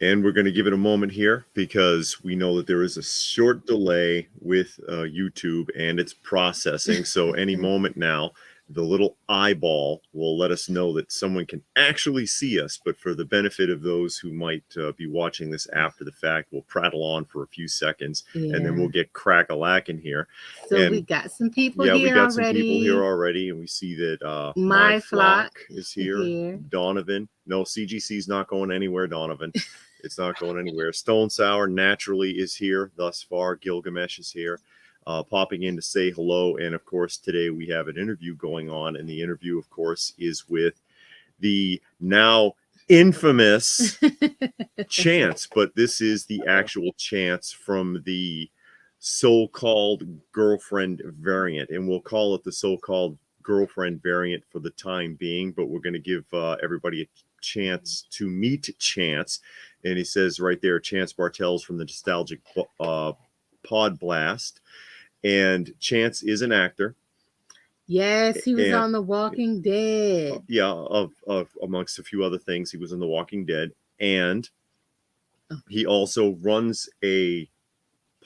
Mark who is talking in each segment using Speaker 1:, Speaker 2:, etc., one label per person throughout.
Speaker 1: And we're going to give it a moment here because we know that there is a short delay with YouTube and its processing. So any moment now, the little eyeball will let us know that someone can actually see us. But for the benefit of those who might be watching this after the fact, we'll prattle on for a few seconds and then we'll get crack-a-lacking here.
Speaker 2: So
Speaker 1: and
Speaker 2: we got some people
Speaker 1: yeah,
Speaker 2: here
Speaker 1: we got
Speaker 2: already.
Speaker 1: some people here already, and we see that
Speaker 2: My Flock
Speaker 1: is here. Donovan. No, CGC's not going anywhere, Donovan. It's not going anywhere. Stone Sour naturally is here thus far. Gilgamesh is here, popping in to say hello. And of course, today we have an interview going on, and the interview, of course, is with the now infamous Chance, but this is the actual Chance from the so-called girlfriend variant, and we'll call it the so-called girlfriend variant for the time being, but we're going to give everybody a chance to meet Chance. And he says right there, Chance Bartels from the Nostalgic Pod Blast. And Chance is an actor.
Speaker 2: Yes, he was on The Walking Dead.
Speaker 1: Yeah, of amongst a few other things, he was in The Walking Dead. And he also runs a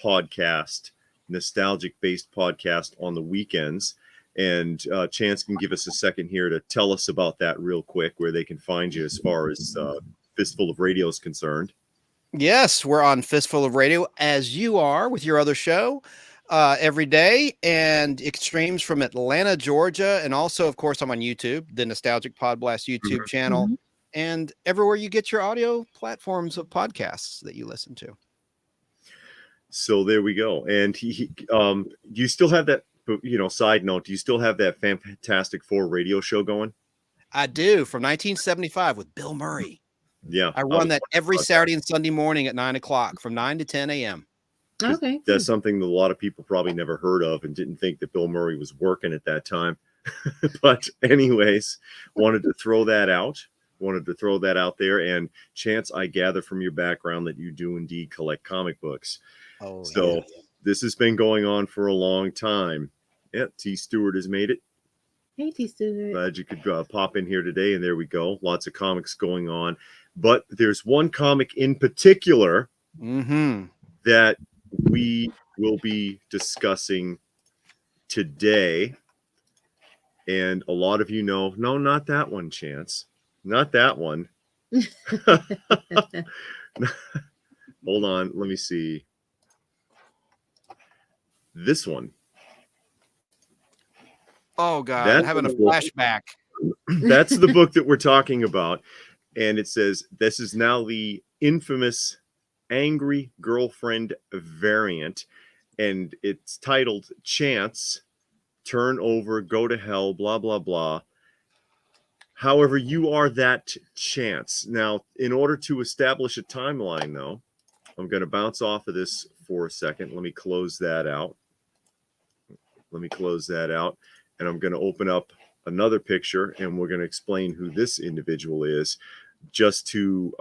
Speaker 1: podcast, nostalgic-based podcast on the weekends. And Chance can give us a second here to tell us about that real quick, where they can find you as far as Fistful of Radio is concerned.
Speaker 3: Yes, we're on Fistful of Radio, as you are with your other show every day. And it streams from Atlanta, Georgia. And also, of course, I'm on YouTube, the Nostalgic Pod Blast YouTube channel, and everywhere you get your audio platforms of podcasts that you listen to.
Speaker 1: So there we go. And he you still have that, side note, do you still have that Fantastic Four radio show going?
Speaker 3: I do, from 1975 with Bill Murray.
Speaker 1: Yeah.
Speaker 3: I run that every Saturday and Sunday morning at 9 o'clock from 9 to 10 a.m.
Speaker 2: Okay.
Speaker 1: That's something that a lot of people probably never heard of and didn't think that Bill Murray was working at that time. But anyways, wanted to throw that out there. And Chance, I gather from your background that you do indeed collect comic books.
Speaker 3: Oh,
Speaker 1: so this has been going on for a long time. Yeah, T. Stewart has made it.
Speaker 2: Hey, T. Stewart.
Speaker 1: Glad you could pop in here today. And there we go. Lots of comics going on. But there's one comic in particular that we will be discussing today. And a lot of you know, no, not that one, Chance. Not that one. Hold on. Let me see. This one.
Speaker 3: Oh, God. I'm having a flashback.
Speaker 1: That's the book that we're talking about. And it says, this is now the infamous Angry Girlfriend variant. And it's titled Chance, Turn Over, Go to Hell, blah, blah, blah. However, you are that Chance. Now, in order to establish a timeline, though, I'm going to bounce off of this for a second. Let me close that out. And I'm going to open up another picture, and we're going to explain who this individual is, just to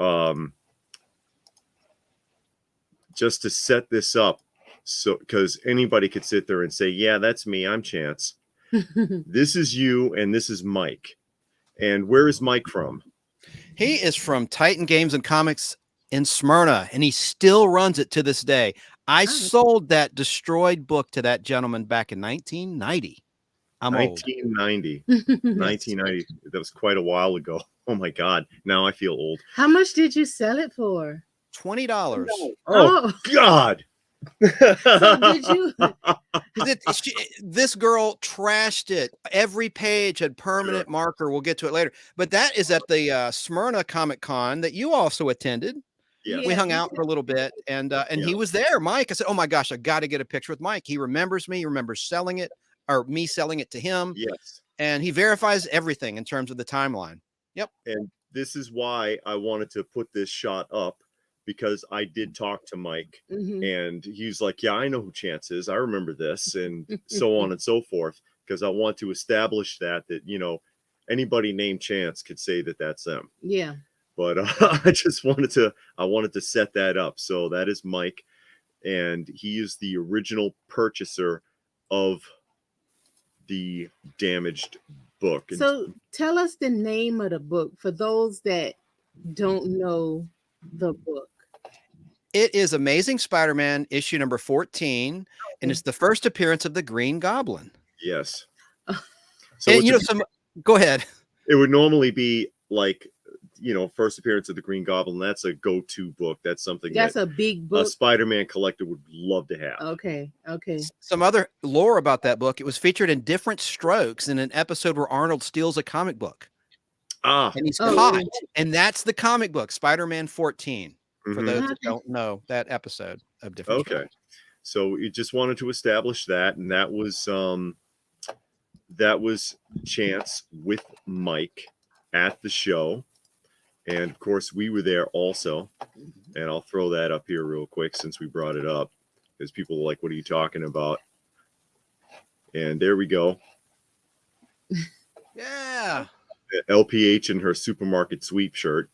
Speaker 1: set this up, so because anybody could sit there and say, yeah, that's me, I'm Chance. This is you, and this is Mike. And where is Mike from?
Speaker 3: He is from Titan Games and Comics in Smyrna, and he still runs it to this day. I sold that destroyed book to that gentleman back in 1990. I'm
Speaker 1: 1990. 1990. That was quite a while ago. Oh my God. Now I feel old.
Speaker 2: How much did you sell it for?
Speaker 3: $20.
Speaker 1: Oh God.
Speaker 2: So did you?
Speaker 3: This girl trashed it. Every page had permanent marker. We'll get to it later. But that is at the Smyrna Comic Con that you also attended.
Speaker 1: Yeah.
Speaker 3: We hung out for a little bit, and he was there, Mike. I said, oh my gosh, I got to get a picture with Mike. He remembers me. He remembers selling it, or me selling it to him.
Speaker 1: Yes.
Speaker 3: And he verifies everything in terms of the timeline. Yep.
Speaker 1: And this is why I wanted to put this shot up, because I did talk to Mike, and he's like, yeah, I know who Chance is. I remember this, and so on and so forth, because I want to establish that, anybody named Chance could say that that's them.
Speaker 2: Yeah.
Speaker 1: But I just wanted to set that up. So that is Mike, and he is the original purchaser of the damaged book.
Speaker 2: So tell us the name of the book for those that don't know the book?
Speaker 3: It is Amazing Spider-Man issue number 14, and it's the first appearance of the Green Goblin.
Speaker 1: Yes. So
Speaker 3: And, go ahead.
Speaker 1: It would normally be like, first appearance of the Green Goblin. That's a go-to book. That's something
Speaker 2: that's a big book
Speaker 1: a Spider-Man collector would love to have.
Speaker 2: Okay.
Speaker 3: Some other lore about that book. It was featured in different strokes in an episode where Arnold steals a comic book. And he's caught. And that's the comic book, Spider-Man 14, for those that don't know that episode of different strokes.
Speaker 1: So we just wanted to establish that, and that was Chance with Mike at the show. And of course, we were there also. And I'll throw that up here real quick since we brought it up, because people are like, what are you talking about? And there we go.
Speaker 3: Yeah.
Speaker 1: LPH in her supermarket sweep shirt.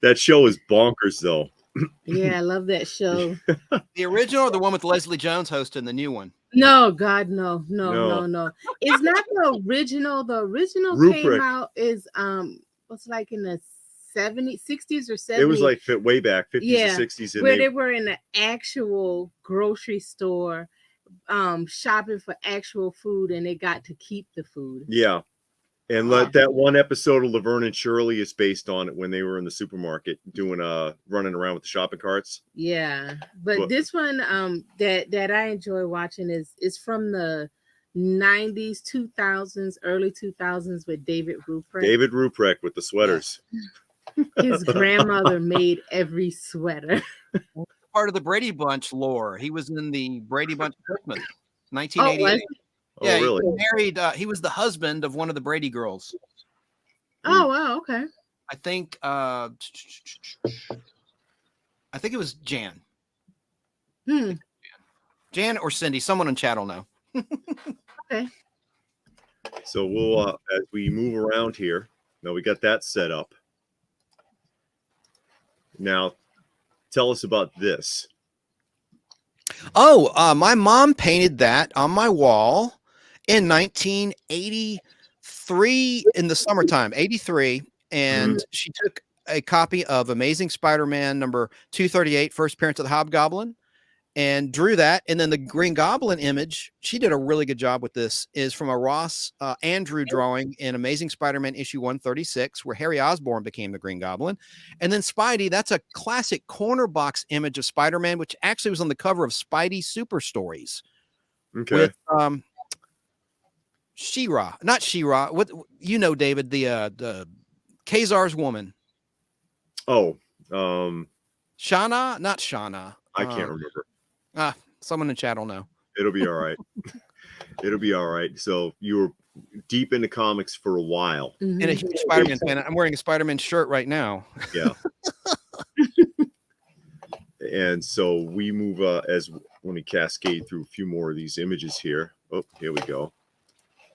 Speaker 1: That show is bonkers, though.
Speaker 2: Yeah, I love that show.
Speaker 3: The original or the one with Leslie Jones hosting, the new one?
Speaker 2: No, God, no. It's not the original. The original came out was like in the 60s or 70s.
Speaker 1: It was like way back, 50s or 60s.
Speaker 2: Where they were in the actual grocery store shopping for actual food, and they got to keep the food.
Speaker 1: Yeah. And that one episode of Laverne and Shirley is based on it when they were in the supermarket doing running around with the shopping carts.
Speaker 2: Yeah, but this one that I enjoy watching is from the 90s, 2000s, early 2000s with David Ruprecht.
Speaker 1: David Ruprecht with the sweaters.
Speaker 2: His grandmother made every sweater.
Speaker 3: Part of the Brady Bunch lore. He was in the Brady Bunch Christmas, 1988. Yeah,
Speaker 1: really?
Speaker 3: He married. He was the husband of one of the Brady girls.
Speaker 2: Oh wow, okay.
Speaker 3: I think it was Jan. Jan or Cindy. Someone in chat will know.
Speaker 2: Okay.
Speaker 1: So we'll as we move around here. Now we got that set up. Now, tell us about this.
Speaker 3: Oh, my mom painted that on my wall in 1983 in the summertime, 83. And she took a copy of Amazing Spider-Man number 238, first appearance of the Hobgoblin, and drew that. And then the Green Goblin image, she did a really good job with this, is from a Ross Andrew drawing in Amazing Spider-Man issue 136, where Harry Osborn became the Green Goblin. And then Spidey, that's a classic corner box image of Spider-Man, which actually was on the cover of Spidey Super Stories.
Speaker 1: Okay.
Speaker 3: With She-Ra, not She-Ra. What David, the Kazar's woman.
Speaker 1: Oh,
Speaker 3: Shauna, not Shauna.
Speaker 1: I can't remember.
Speaker 3: Someone in chat will know.
Speaker 1: It'll be all right. It'll be all right. So you were deep into comics for a while.
Speaker 3: And a huge Spider-Man fan. I'm wearing a Spider-Man shirt right now.
Speaker 1: Yeah. And so we move when we cascade through a few more of these images here. Oh, here we go.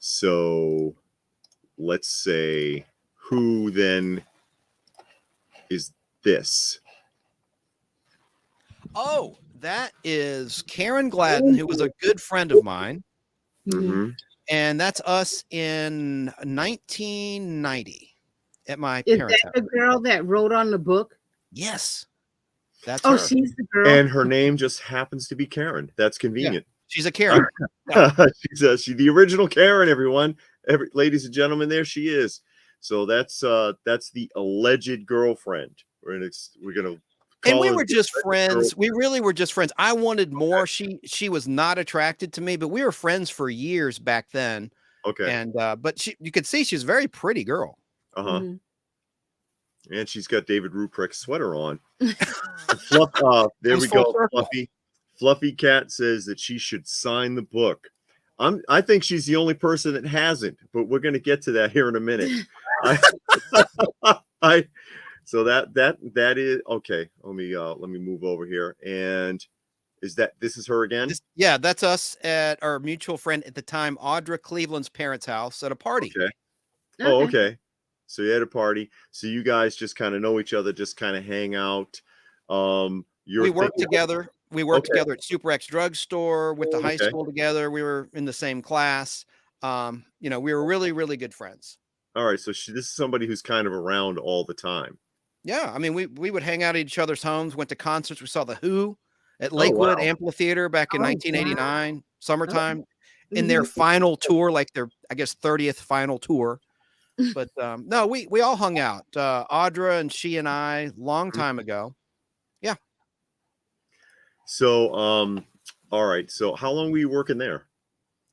Speaker 1: So let's say, who then is this?
Speaker 3: Oh, that is Karen Gladden, who was a good friend of mine. And that's us in 1990 at my parents' house.
Speaker 2: Is that the girl that wrote on the book?
Speaker 3: Yes. That's her.
Speaker 2: She's the girl.
Speaker 1: And her name just happens to be Karen. That's convenient.
Speaker 3: Yeah, she's a Karen.
Speaker 1: She's the original Karen, everyone. Ladies and gentlemen, there she is. So that's the alleged girlfriend. We're gonna
Speaker 3: and we were just friends. We really were just friends. I wanted more. She was not attracted to me, but we were friends for years back then.
Speaker 1: Okay.
Speaker 3: And but you could see she's a very pretty girl.
Speaker 1: And she's got David Ruprecht's sweater on. There we go. Fluffy Cat says that she should sign the book. I think she's the only person that hasn't, but we're going to get to that here in a minute. So that is okay. Let me move over here. And this is her again?
Speaker 3: Yeah, that's us at our mutual friend at the time, Audra Cleveland's parents' house at a party.
Speaker 1: Okay. Oh, okay. So you had a party. So you guys just kind of know each other, just kind of hang out.
Speaker 3: We worked together. We worked together at Super X Drugstore with the high school together. We were in the same class. We were really, really good friends.
Speaker 1: All right, so this is somebody who's kind of around all the time.
Speaker 3: Yeah, I mean, we would hang out at each other's homes, went to concerts. We saw the Who at
Speaker 1: Oh,
Speaker 3: Lakewood
Speaker 1: wow.
Speaker 3: Amphitheater back in
Speaker 2: Oh, wow.
Speaker 3: 1989, summertime, in
Speaker 2: Mhm.
Speaker 3: their final tour, like their, I guess, 30th final tour. But no, we all hung out. Audra and she and I, long time ago. Yeah.
Speaker 1: So, all right. So, how long were you working there?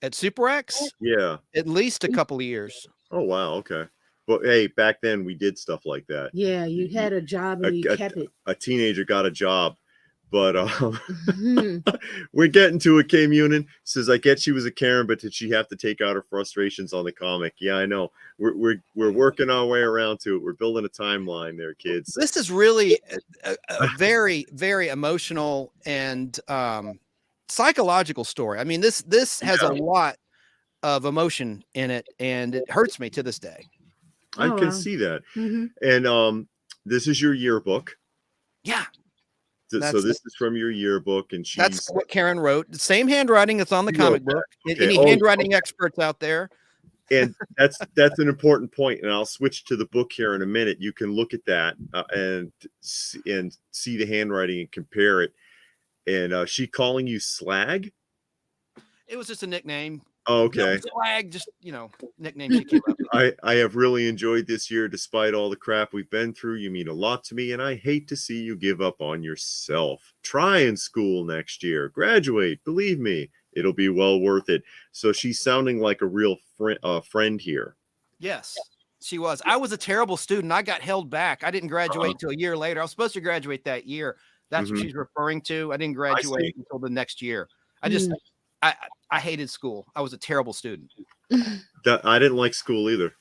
Speaker 3: At Super X,
Speaker 1: Yeah.
Speaker 3: at least a couple of years.
Speaker 1: Oh, wow. Okay. But hey, back then we did stuff like that.
Speaker 2: Yeah, you had a job
Speaker 1: A,
Speaker 2: and you
Speaker 1: a-
Speaker 2: kept it.
Speaker 1: a teenager got a job, but
Speaker 2: Mhm.
Speaker 1: we're getting to it. K Munin says, "I get she was a Karen, but did she have to take out her frustrations on the comic?" Yeah, I know. We're working our way around to it. We're building a timeline there, kids.
Speaker 3: This is really a very, very emotional and psychological story. I mean, this has a lot of emotion in it, and it hurts me to this day.
Speaker 1: I
Speaker 2: Oh,
Speaker 1: can
Speaker 2: wow.
Speaker 1: see that.
Speaker 2: Mhm.
Speaker 1: And this is your yearbook.
Speaker 3: Yeah,
Speaker 1: So
Speaker 3: That's
Speaker 1: this is from your yearbook, and
Speaker 3: that's
Speaker 1: she's
Speaker 3: what Karen wrote. The same handwriting that's on the
Speaker 1: She wrote
Speaker 3: comic book.
Speaker 1: Okay.
Speaker 3: Any
Speaker 1: Oh,
Speaker 3: handwriting experts out there?
Speaker 1: and that's an important point. And I'll switch to the book here in a minute. You can look at that and see the handwriting and compare it. And she calling you slag?
Speaker 3: It was just a nickname.
Speaker 1: Oh, okay.
Speaker 3: Flag, just nickname she came up with.
Speaker 1: I have really enjoyed this year despite all the crap we've been through. You mean a lot to me, and I hate to see you give up on yourself. Try in school next year. Graduate. Believe me, it'll be well worth it. So she's sounding like a real friend here.
Speaker 3: Yes, she was. I was a terrible student. I got held back. I didn't graduate until a year later. I was supposed to graduate that year. That's what she's referring to. I didn't graduate until the next year. I hated school. I was a terrible student.
Speaker 1: I didn't like school either.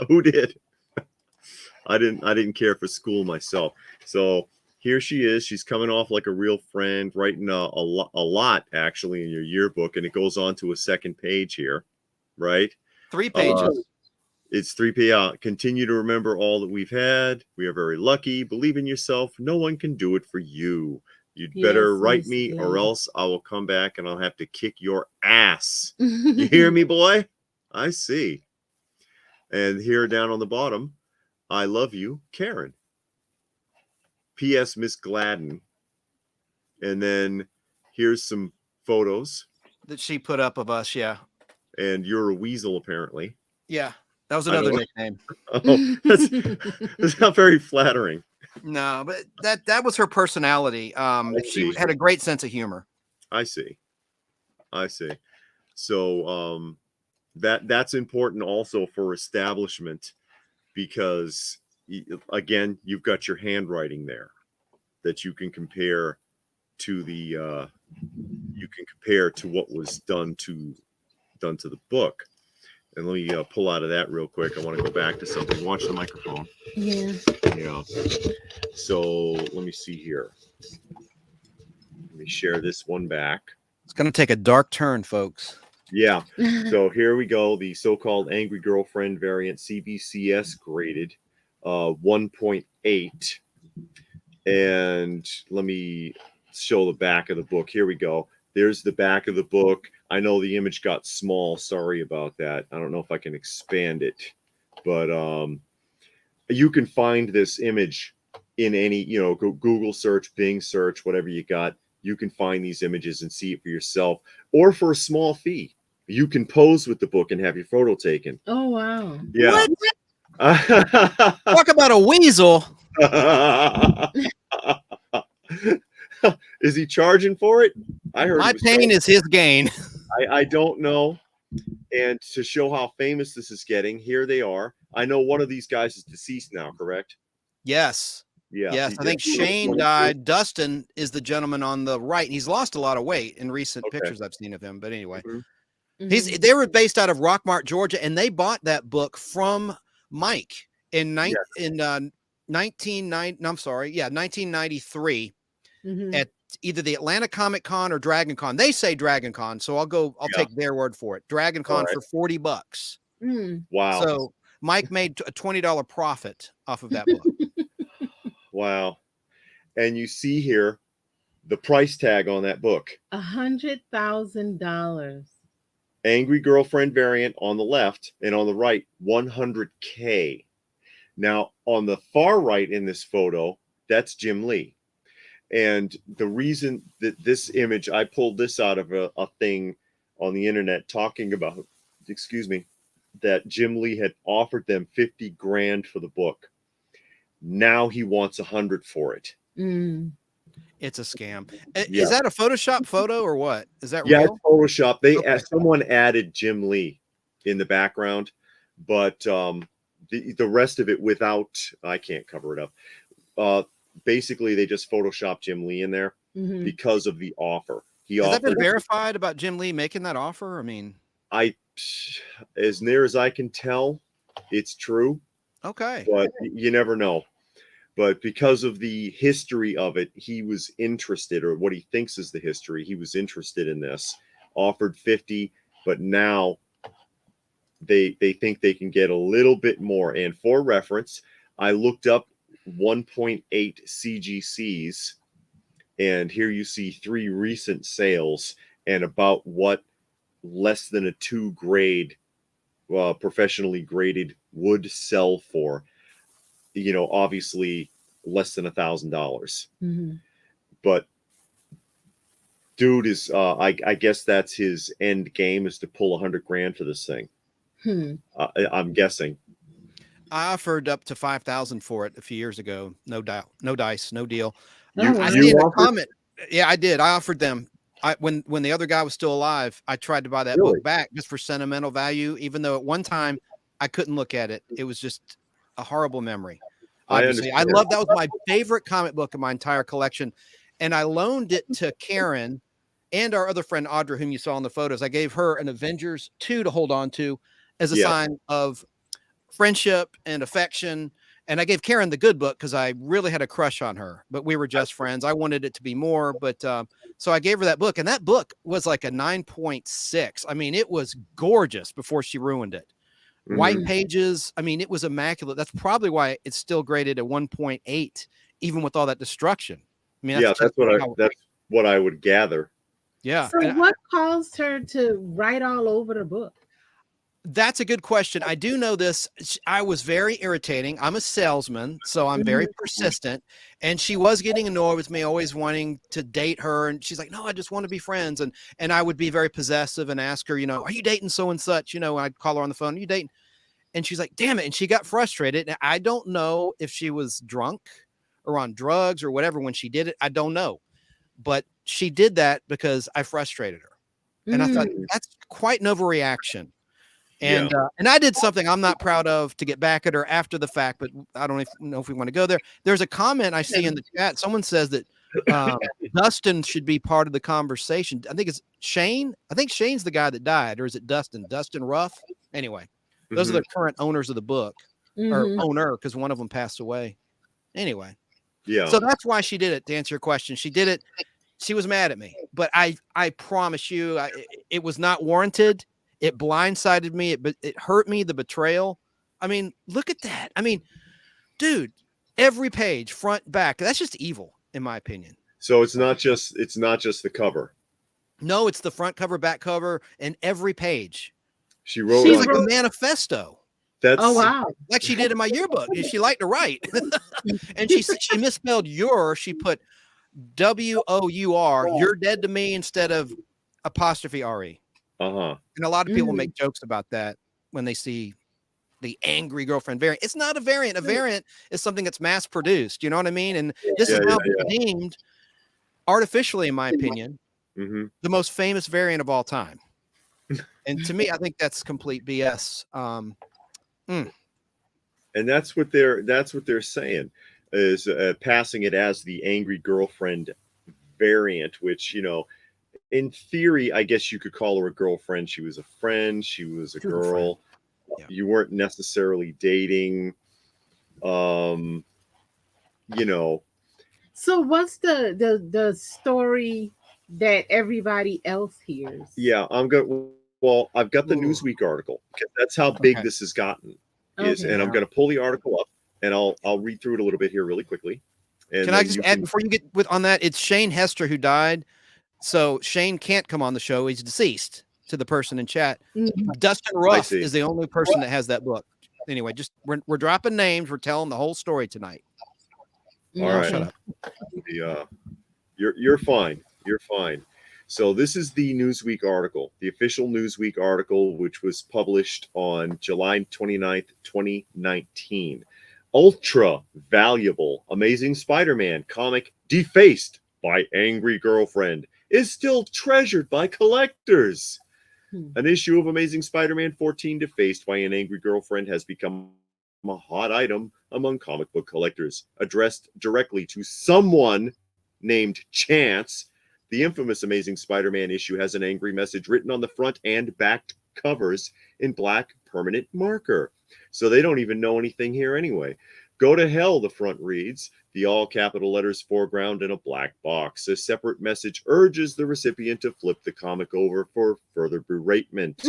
Speaker 1: Who did? I didn't care for school myself. So here she is. She's coming off like a real friend, writing a lot actually in your yearbook, and it goes on to a second page here, right?
Speaker 3: 3 pages.
Speaker 1: It's 3 pages. Continue to remember all that we've had. We are very lucky. Believe in yourself. No one can do it for you. You'd better write me, or else I will come back and I'll have to kick your ass. You hear me, boy? I see. And here down on the bottom, I love you, Karen. P.S. Miss Gladden. And then here's some photos.
Speaker 3: That she put up of us, yeah.
Speaker 1: And you're a weasel, apparently.
Speaker 3: Yeah, that was another nickname.
Speaker 1: Oh, that's not very flattering.
Speaker 3: No, but that was her personality. She had a great sense of humor.
Speaker 1: I see. So that's important also for establishment, because again, you've got your handwriting there that you can compare to what was done to the book. And let me pull out of that real quick. I want to go back to something. Watch the microphone.
Speaker 2: Yeah.
Speaker 1: So let me see here. Let me share this one back.
Speaker 3: It's going to take a dark turn, folks.
Speaker 1: Yeah. So here we go. The so-called Angry Girlfriend variant, CBCS graded 1.8. And let me show the back of the book. Here we go. There's the back of the book. I know the image got small. Sorry about that. I don't know if I can expand it, but you can find this image in any, Google search, Bing search, whatever you got. You can find these images and see it for yourself, or for a small fee. You can pose with the book and have your photo taken.
Speaker 2: Oh, wow.
Speaker 1: Yeah.
Speaker 3: Talk about a weasel.
Speaker 1: Is he charging for it? I heard
Speaker 3: my pain is his gain.
Speaker 1: I don't know. And to show how famous this is getting, here they are. I know one of these guys is deceased now, correct?
Speaker 3: Yes.
Speaker 1: Yeah.
Speaker 3: Yes. I think Shane died. Dustin is the gentleman on the right. He's lost a lot of weight in recent pictures I've seen of him. But anyway, they were based out of Rockmart, Georgia, and they bought that book from Mike in 1993 at either the Atlanta Comic Con or Dragon Con. They say Dragon Con, so I'll take their word for it. Dragon Con for $40.
Speaker 1: Wow.
Speaker 3: So Mike made a $20 profit off of that book.
Speaker 1: Wow. And you see here the price tag on that book.
Speaker 2: $100,000.
Speaker 1: Angry Girlfriend variant on the left, and on the right, 100K. Now, on the far right in this photo, that's Jim Lee. And the reason that this image, I pulled this out of a thing on the internet talking about, excuse me, that Jim Lee had offered them 50 grand for the book. Now he wants 100 for it.
Speaker 3: It's a scam. Is that a Photoshop photo or what? Is that
Speaker 1: real?
Speaker 3: real?
Speaker 1: Photoshop. Someone added Jim Lee in the background, but the rest of it without, I can't cover it up. Basically, they just Photoshopped Jim Lee in there because of the offer.
Speaker 3: Has that been verified about Jim Lee making that offer? I mean,
Speaker 1: as near as I can tell, it's true.
Speaker 3: Okay.
Speaker 1: But you never know. But because of the history of it, he was interested, or what he thinks is the history, he was interested in this, offered 50, but now they think they can get a little bit more. And for reference, I looked up 1.8 CGCs, and here you see 3 recent sales and about what less than a 2 grade, professionally graded would sell for. Obviously less than $1,000. But dude is, I guess that's his end game, is to pull 100 grand for this thing. I'm guessing.
Speaker 3: I offered up to 5,000 for it a few years ago. No doubt, no dice, no deal.
Speaker 1: I
Speaker 3: see in the comment. Yeah, I did. I offered them. When the other guy was still alive, I tried to buy that book back just for sentimental value, even though at one time I couldn't look at it. It was just a horrible memory. Obviously, I love that was my favorite comic book in my entire collection. And I loaned it to Karen and our other friend Audra, whom you saw in the photos. I gave her an Avengers 2 to hold on to as a sign of friendship and affection. And I gave Karen the good book because I really had a crush on her, but we were just friends. I wanted it to be more, but so I gave her that book, and that book was like a 9.6. I mean, it was gorgeous before she ruined it. White pages. I mean, it was immaculate. That's probably why it's still graded at 1.8, even with all that destruction. I mean, that's
Speaker 1: what I would gather.
Speaker 3: Yeah.
Speaker 2: So what caused her to write all over the book?
Speaker 3: That's a good question. I do know this. I was very irritating. I'm a salesman, so I'm very persistent. And she was getting annoyed with me, always wanting to date her. And she's like, no, I just want to be friends. And I would be very possessive and ask her, are you dating so and such? I'd call her on the phone, are you dating? And she's like, damn it. And she got frustrated. And I don't know if she was drunk or on drugs or whatever when she did it. I don't know. But she did that because I frustrated her. And I thought that's quite an overreaction. And and I did something I'm not proud of to get back at her after the fact, but I don't know if we want to go there. There's a comment I see in the chat. Someone says that Dustin should be part of the conversation. I think it's Shane. I think Shane's the guy that died, or is it Dustin? Dustin Ruff? Anyway, those are the current owners of the book, or owner, because one of them passed away. Anyway. Yeah. So that's why she did it, to answer your question. She did it. She was mad at me, but I promise you, it was not warranted. It blindsided me. It hurt me, the betrayal. I mean, look at that. I mean, dude, every page, front, back, that's just evil, in my opinion.
Speaker 1: So it's not just the cover.
Speaker 3: No, it's the front cover, back cover, and every page.
Speaker 1: She wrote
Speaker 3: like a manifesto.
Speaker 1: That's
Speaker 2: wow.
Speaker 3: Like she did in my yearbook. She liked to write. And she misspelled your. She put WOUR. You're dead to me instead of apostrophe RE. And a lot of people make jokes about that when they see the angry girlfriend variant. It's not a variant. A variant is something that's mass produced. You know what I mean? And this is now deemed artificially, in my opinion, the most famous variant of all time. And to me, I think that's complete BS.
Speaker 1: And that's what they're saying is passing it as the angry girlfriend variant, which, in theory, I guess you could call her a girlfriend. She was a friend. She was a girl. Yeah. You weren't necessarily dating. So
Speaker 2: what's the story that everybody else hears?
Speaker 1: Yeah, I've got the Newsweek article, because that's how big this has gotten. And I'm going to pull the article up, and I'll read through it a little bit here really quickly. And
Speaker 3: can I just add before you get on that? It's Shane Hester who died. So Shane can't come on the show. He's deceased. to the person in chat.
Speaker 2: Mhm.
Speaker 3: Dustin Ruff
Speaker 1: see.
Speaker 3: is the only person that has that book. Anyway, just we're dropping names. We're telling the whole story tonight.
Speaker 1: All
Speaker 3: I'll
Speaker 1: right.
Speaker 3: shut up.
Speaker 1: You're fine. You're fine. So this is the Newsweek article, the official Newsweek article, which was published on July 29th, 2019. Ultra valuable Amazing Spider-Man comic defaced by angry girlfriend is still treasured by collectors. An issue of Amazing Spider-Man 14 defaced by an angry girlfriend has become a hot item among comic book collectors, addressed directly to someone named Chance. The infamous Amazing Spider-Man issue has an angry message written on the front and back covers in black permanent marker. So they don't even know anything here anyway. Go to hell, the front reads, the all capital letters foreground in a black box. A separate message urges the recipient to flip the comic over for further beratement.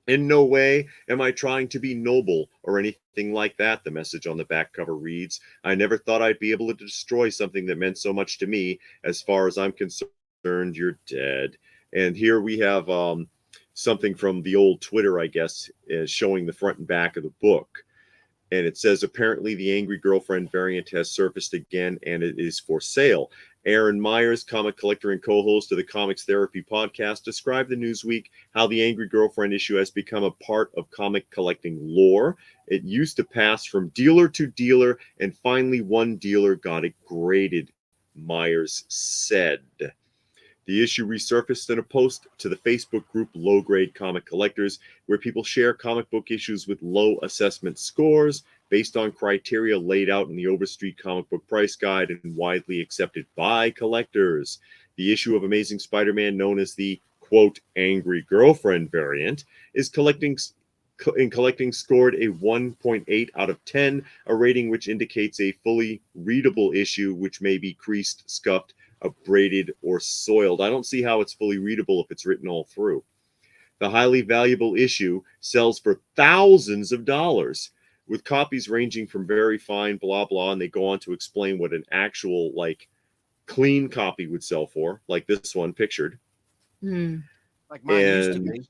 Speaker 1: In no way am I trying to be noble or anything like that, the message on the back cover reads. I never thought I'd be able to destroy something that meant so much to me. As far as I'm concerned, you're dead. And here we have something from the old Twitter, I guess, showing the front and back of the book. And it says, apparently the angry girlfriend variant has surfaced again and it is for sale. Aaron Myers, comic collector and co-host of the Comics Therapy podcast, described the Newsweek how the angry girlfriend issue has become a part of comic collecting lore. It used to pass from dealer to dealer, and finally one dealer got it graded, Myers said. The issue resurfaced in a post to the Facebook group Low Grade Comic Collectors, where people share comic book issues with low assessment scores based on criteria laid out in the Overstreet Comic Book Price Guide and widely accepted by collectors. The issue of Amazing Spider-Man, known as the, quote, Angry Girlfriend variant, is collecting scored a 1.8 out of 10, a rating which indicates a fully readable issue which may be creased, scuffed, abraded, or soiled. I don't see how it's fully readable if it's written all through. The highly valuable issue sells for thousands of dollars, with copies ranging from very fine blah blah, and they go on to explain what an actual like clean copy would sell for, like this one pictured.
Speaker 3: Like mine used to be.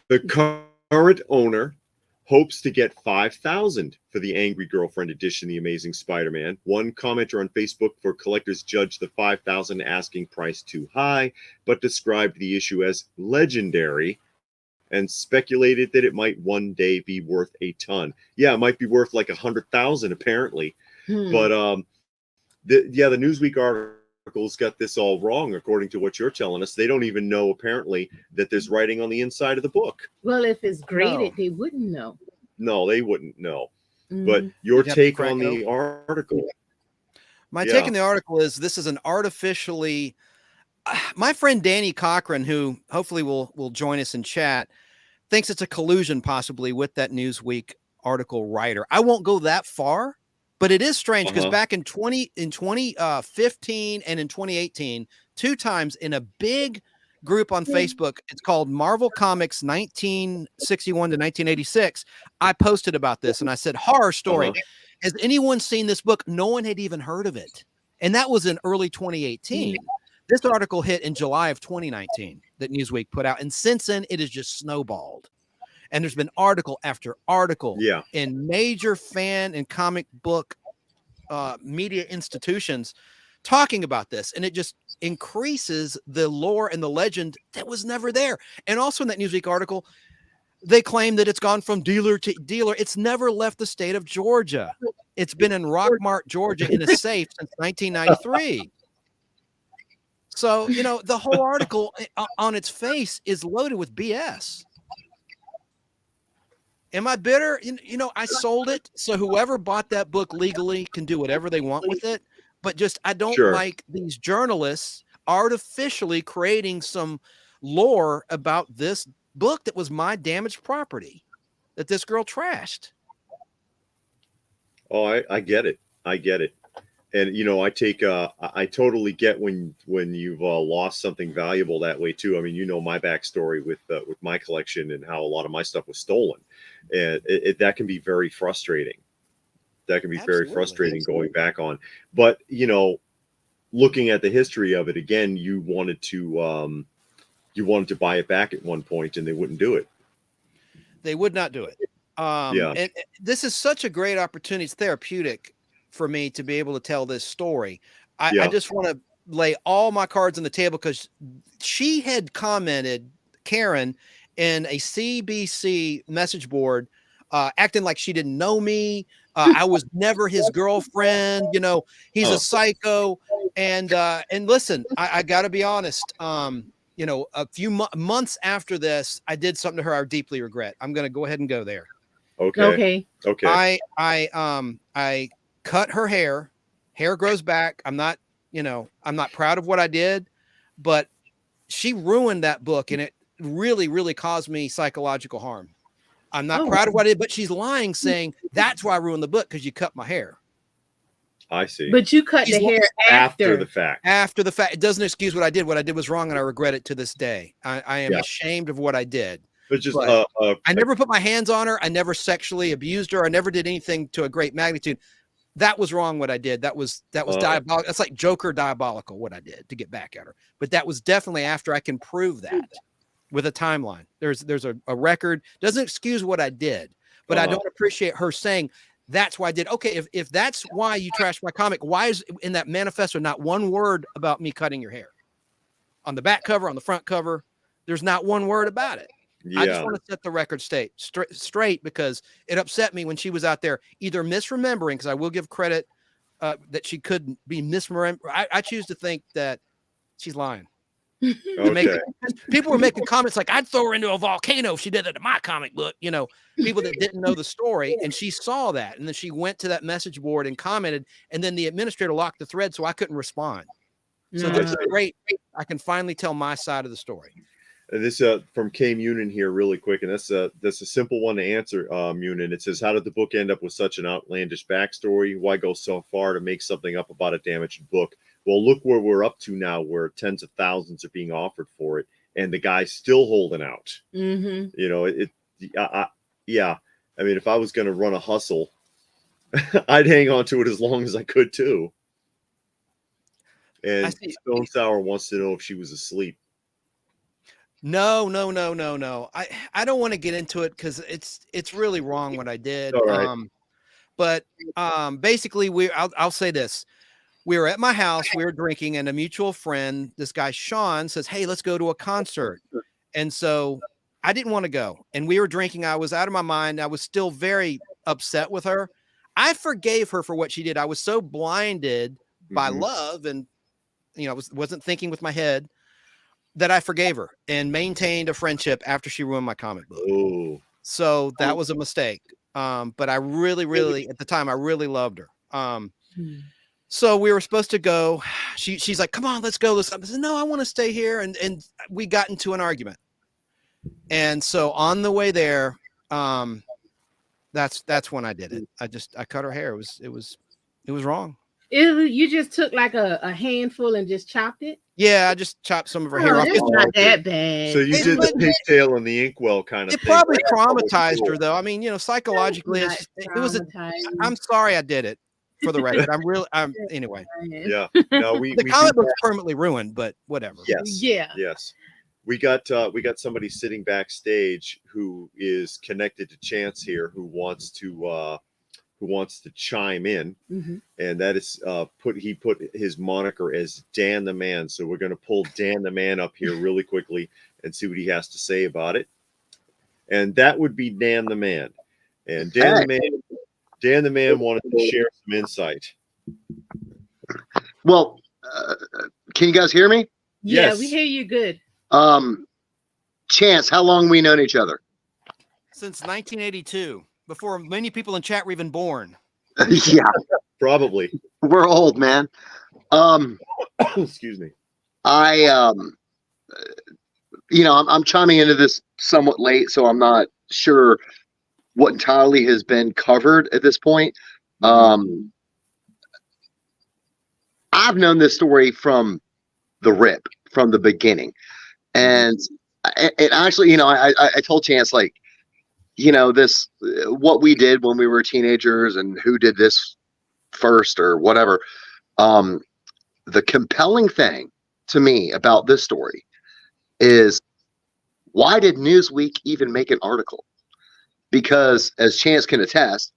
Speaker 1: The current owner hopes to get $5,000 for the Angry Girlfriend edition, The Amazing Spider-Man. One commenter on Facebook for collectors judged the $5,000 asking price too high, but described the issue as legendary and speculated that it might one day be worth a ton. Yeah, it might be worth like $100,000 apparently. But the Newsweek article's got this all wrong, according to what you're telling us. They don't even know apparently that there's writing on the inside of the book.
Speaker 2: Well, if it's graded, they wouldn't know.
Speaker 1: No, they wouldn't know. But your take on the article?
Speaker 3: My take on the article is this is an artificially. My friend Danny Cochran, who hopefully will join us in chat, thinks it's a collusion possibly with that Newsweek article writer. I won't go that far, but it is strange because back in 2015 and in 2018, two times in a big group on Facebook, it's called Marvel Comics 1961 to 1986. I posted about this and I said, horror story. Has anyone seen this book? No one had even heard of it. And that was in early 2018. This article hit in July of 2019 that Newsweek put out. And since then, it has just snowballed. And there's been article after article in major fan and comic book media institutions talking about this. And it just increases the lore and the legend that was never there. And also in that Newsweek article, they claim that it's gone from dealer to dealer. It's never left the state of Georgia. It's been in Rockmart, Georgia in a safe since 1993. So, you know, the whole article on its face is loaded with BS. Am I bitter? You know, I sold it. So whoever bought that book legally can do whatever they want with it. But just, I don't like these journalists artificially creating some lore about this book that was my damaged property that this girl trashed.
Speaker 1: Oh, I get it. I get it. And, you know, I totally get when you've lost something valuable that way too. I mean, you know, my backstory with my collection and how a lot of my stuff was stolen, and that can be very frustrating. That can be very frustrating going back on. But, you know, looking at the history of it again, you wanted to you wanted to buy it back at one point and they wouldn't do it.
Speaker 3: They would not do it. And this is such a great opportunity. It's therapeutic for me to be able to tell this story. I just want to lay all my cards on the table because she had commented, Karen, in a CBC message board, acting like she didn't know me. I was never his girlfriend. You know, he's a psycho. And listen, I got to be honest. You know, a few months after this, I did something to her I deeply regret. I'm going to go ahead and go there.
Speaker 1: Okay.
Speaker 3: I cut her hair. Hair grows back. I'm not proud of what I did, but she ruined that book, and it really, really caused me psychological harm. I'm not proud of what I did, but she's lying, saying that's why I ruined the book because you cut my hair.
Speaker 1: I see.
Speaker 2: But you cut the hair
Speaker 1: after the fact.
Speaker 3: After the fact. It doesn't excuse what I did. What I did was wrong, and I regret it to this day. I am ashamed of what I did.
Speaker 1: But just
Speaker 3: I never put my hands on her. I never sexually abused her. I never did anything to a great magnitude. That was wrong what I did. That was diabolical. That's like Joker diabolical what I did to get back at her. But that was definitely after I can prove that with a timeline. There's a record. Doesn't excuse what I did, but I don't appreciate her saying that's why I did. Okay, if that's why you trashed my comic, why is in that manifesto not one word about me cutting your hair? On the back cover, on the front cover, there's not one word about it. I just want to set the record straight because it upset me when she was out there either misremembering, because I will give credit that she could be misremembering. I choose to think that she's lying.
Speaker 1: Okay.
Speaker 3: People were making comments like, I'd throw her into a volcano if she did that to my comic book. You know, people that didn't know the story, and she saw that, and then she went to that message board and commented, and then the administrator locked the thread, so I couldn't respond. So this is great. I can finally tell my side of the story.
Speaker 1: This from K Munin here really quick, and that's a simple one to answer, Munin. It says, how did the book end up with such an outlandish backstory? Why go so far to make something up about a damaged book? Well, look where we're up to now, where tens of thousands are being offered for it, and the guy's still holding out.
Speaker 2: Mm-hmm.
Speaker 1: You know, I mean, if I was going to run a hustle, I'd hang on to it as long as I could too. And Stone Sour wants to know if she was asleep.
Speaker 3: No. I don't want to get into it because it's really wrong what I did.
Speaker 1: All right.
Speaker 3: But basically, I'll say this. We were at my house, we were drinking, and a mutual friend, this guy Sean, says, hey, let's go to a concert. And so I didn't want to go. And we were drinking. I was out of my mind. I was still very upset with her. I forgave her for what she did. I was so blinded by love and, you know, wasn't thinking with my head that I forgave her and maintained a friendship after she ruined my comic book.
Speaker 1: Ooh.
Speaker 3: So that was a mistake. But I really, at the time, I really loved her. So we were supposed to go. She's like, come on, let's go. I said, no, I want to stay here. And we got into an argument. And so on the way there, that's when I did it. I cut her hair. It was wrong.
Speaker 2: You just took like a handful and just chopped it?
Speaker 3: Yeah, I just chopped some of her hair off.
Speaker 2: It's not that bad.
Speaker 1: So you did the pigtail and the inkwell kind of
Speaker 3: thing. It
Speaker 1: thing.
Speaker 3: probably traumatized her, though. I mean, you know, psychologically, it was I'm sorry I did it, for the record. Anyway.
Speaker 1: Yeah. No,
Speaker 3: the comic book's permanently ruined, but whatever.
Speaker 1: Yes.
Speaker 2: Yeah.
Speaker 1: Yes. We got somebody sitting backstage who is connected to Chance here, who wants to chime in, and that is he put his moniker as Dan the Man. So we're going to pull Dan the Man up here really quickly and see what he has to say about it. And that would be Dan the Man. And Dan the Man wanted to share some insight.
Speaker 4: Well, can you guys hear me?
Speaker 2: Yeah,
Speaker 1: yes.
Speaker 2: We hear you good.
Speaker 4: Chance, how long we known each other?
Speaker 3: Since 1982. Before many people in chat were even born.
Speaker 4: Yeah,
Speaker 1: probably.
Speaker 4: We're old, man.
Speaker 1: Excuse me.
Speaker 4: I'm chiming into this somewhat late, so I'm not sure what entirely has been covered at this point. I've known this story from the rip, from the beginning, and actually, I told Chance, like, this, what we did when we were teenagers and who did this first or whatever. The compelling thing to me about this story is, why did Newsweek even make an article? Because as Chance can attest,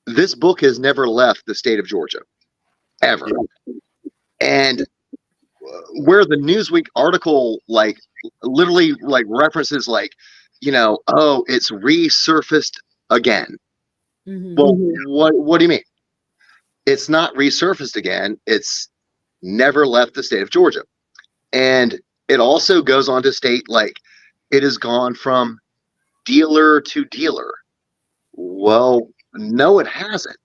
Speaker 4: this book has never left the state of Georgia, ever. And where the Newsweek article literally references oh, it's resurfaced again. Well, what do you mean? It's not resurfaced again. It's never left the state of Georgia. And it also goes on to state it has gone from dealer to dealer. Well, no, it hasn't.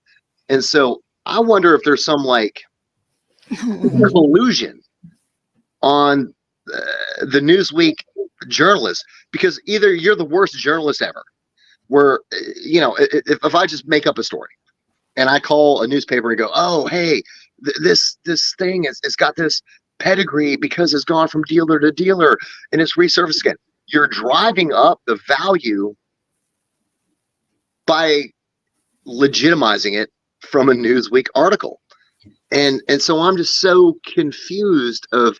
Speaker 4: And so I wonder if there's some collusion on the Newsweek journalists, because either you're the worst journalist ever, where if I just make up a story and I call a newspaper and go, oh, hey, this thing it's got this pedigree because it's gone from dealer to dealer and it's resurfaced again. You're driving up the value by legitimizing it from a Newsweek article. And so I'm just so confused of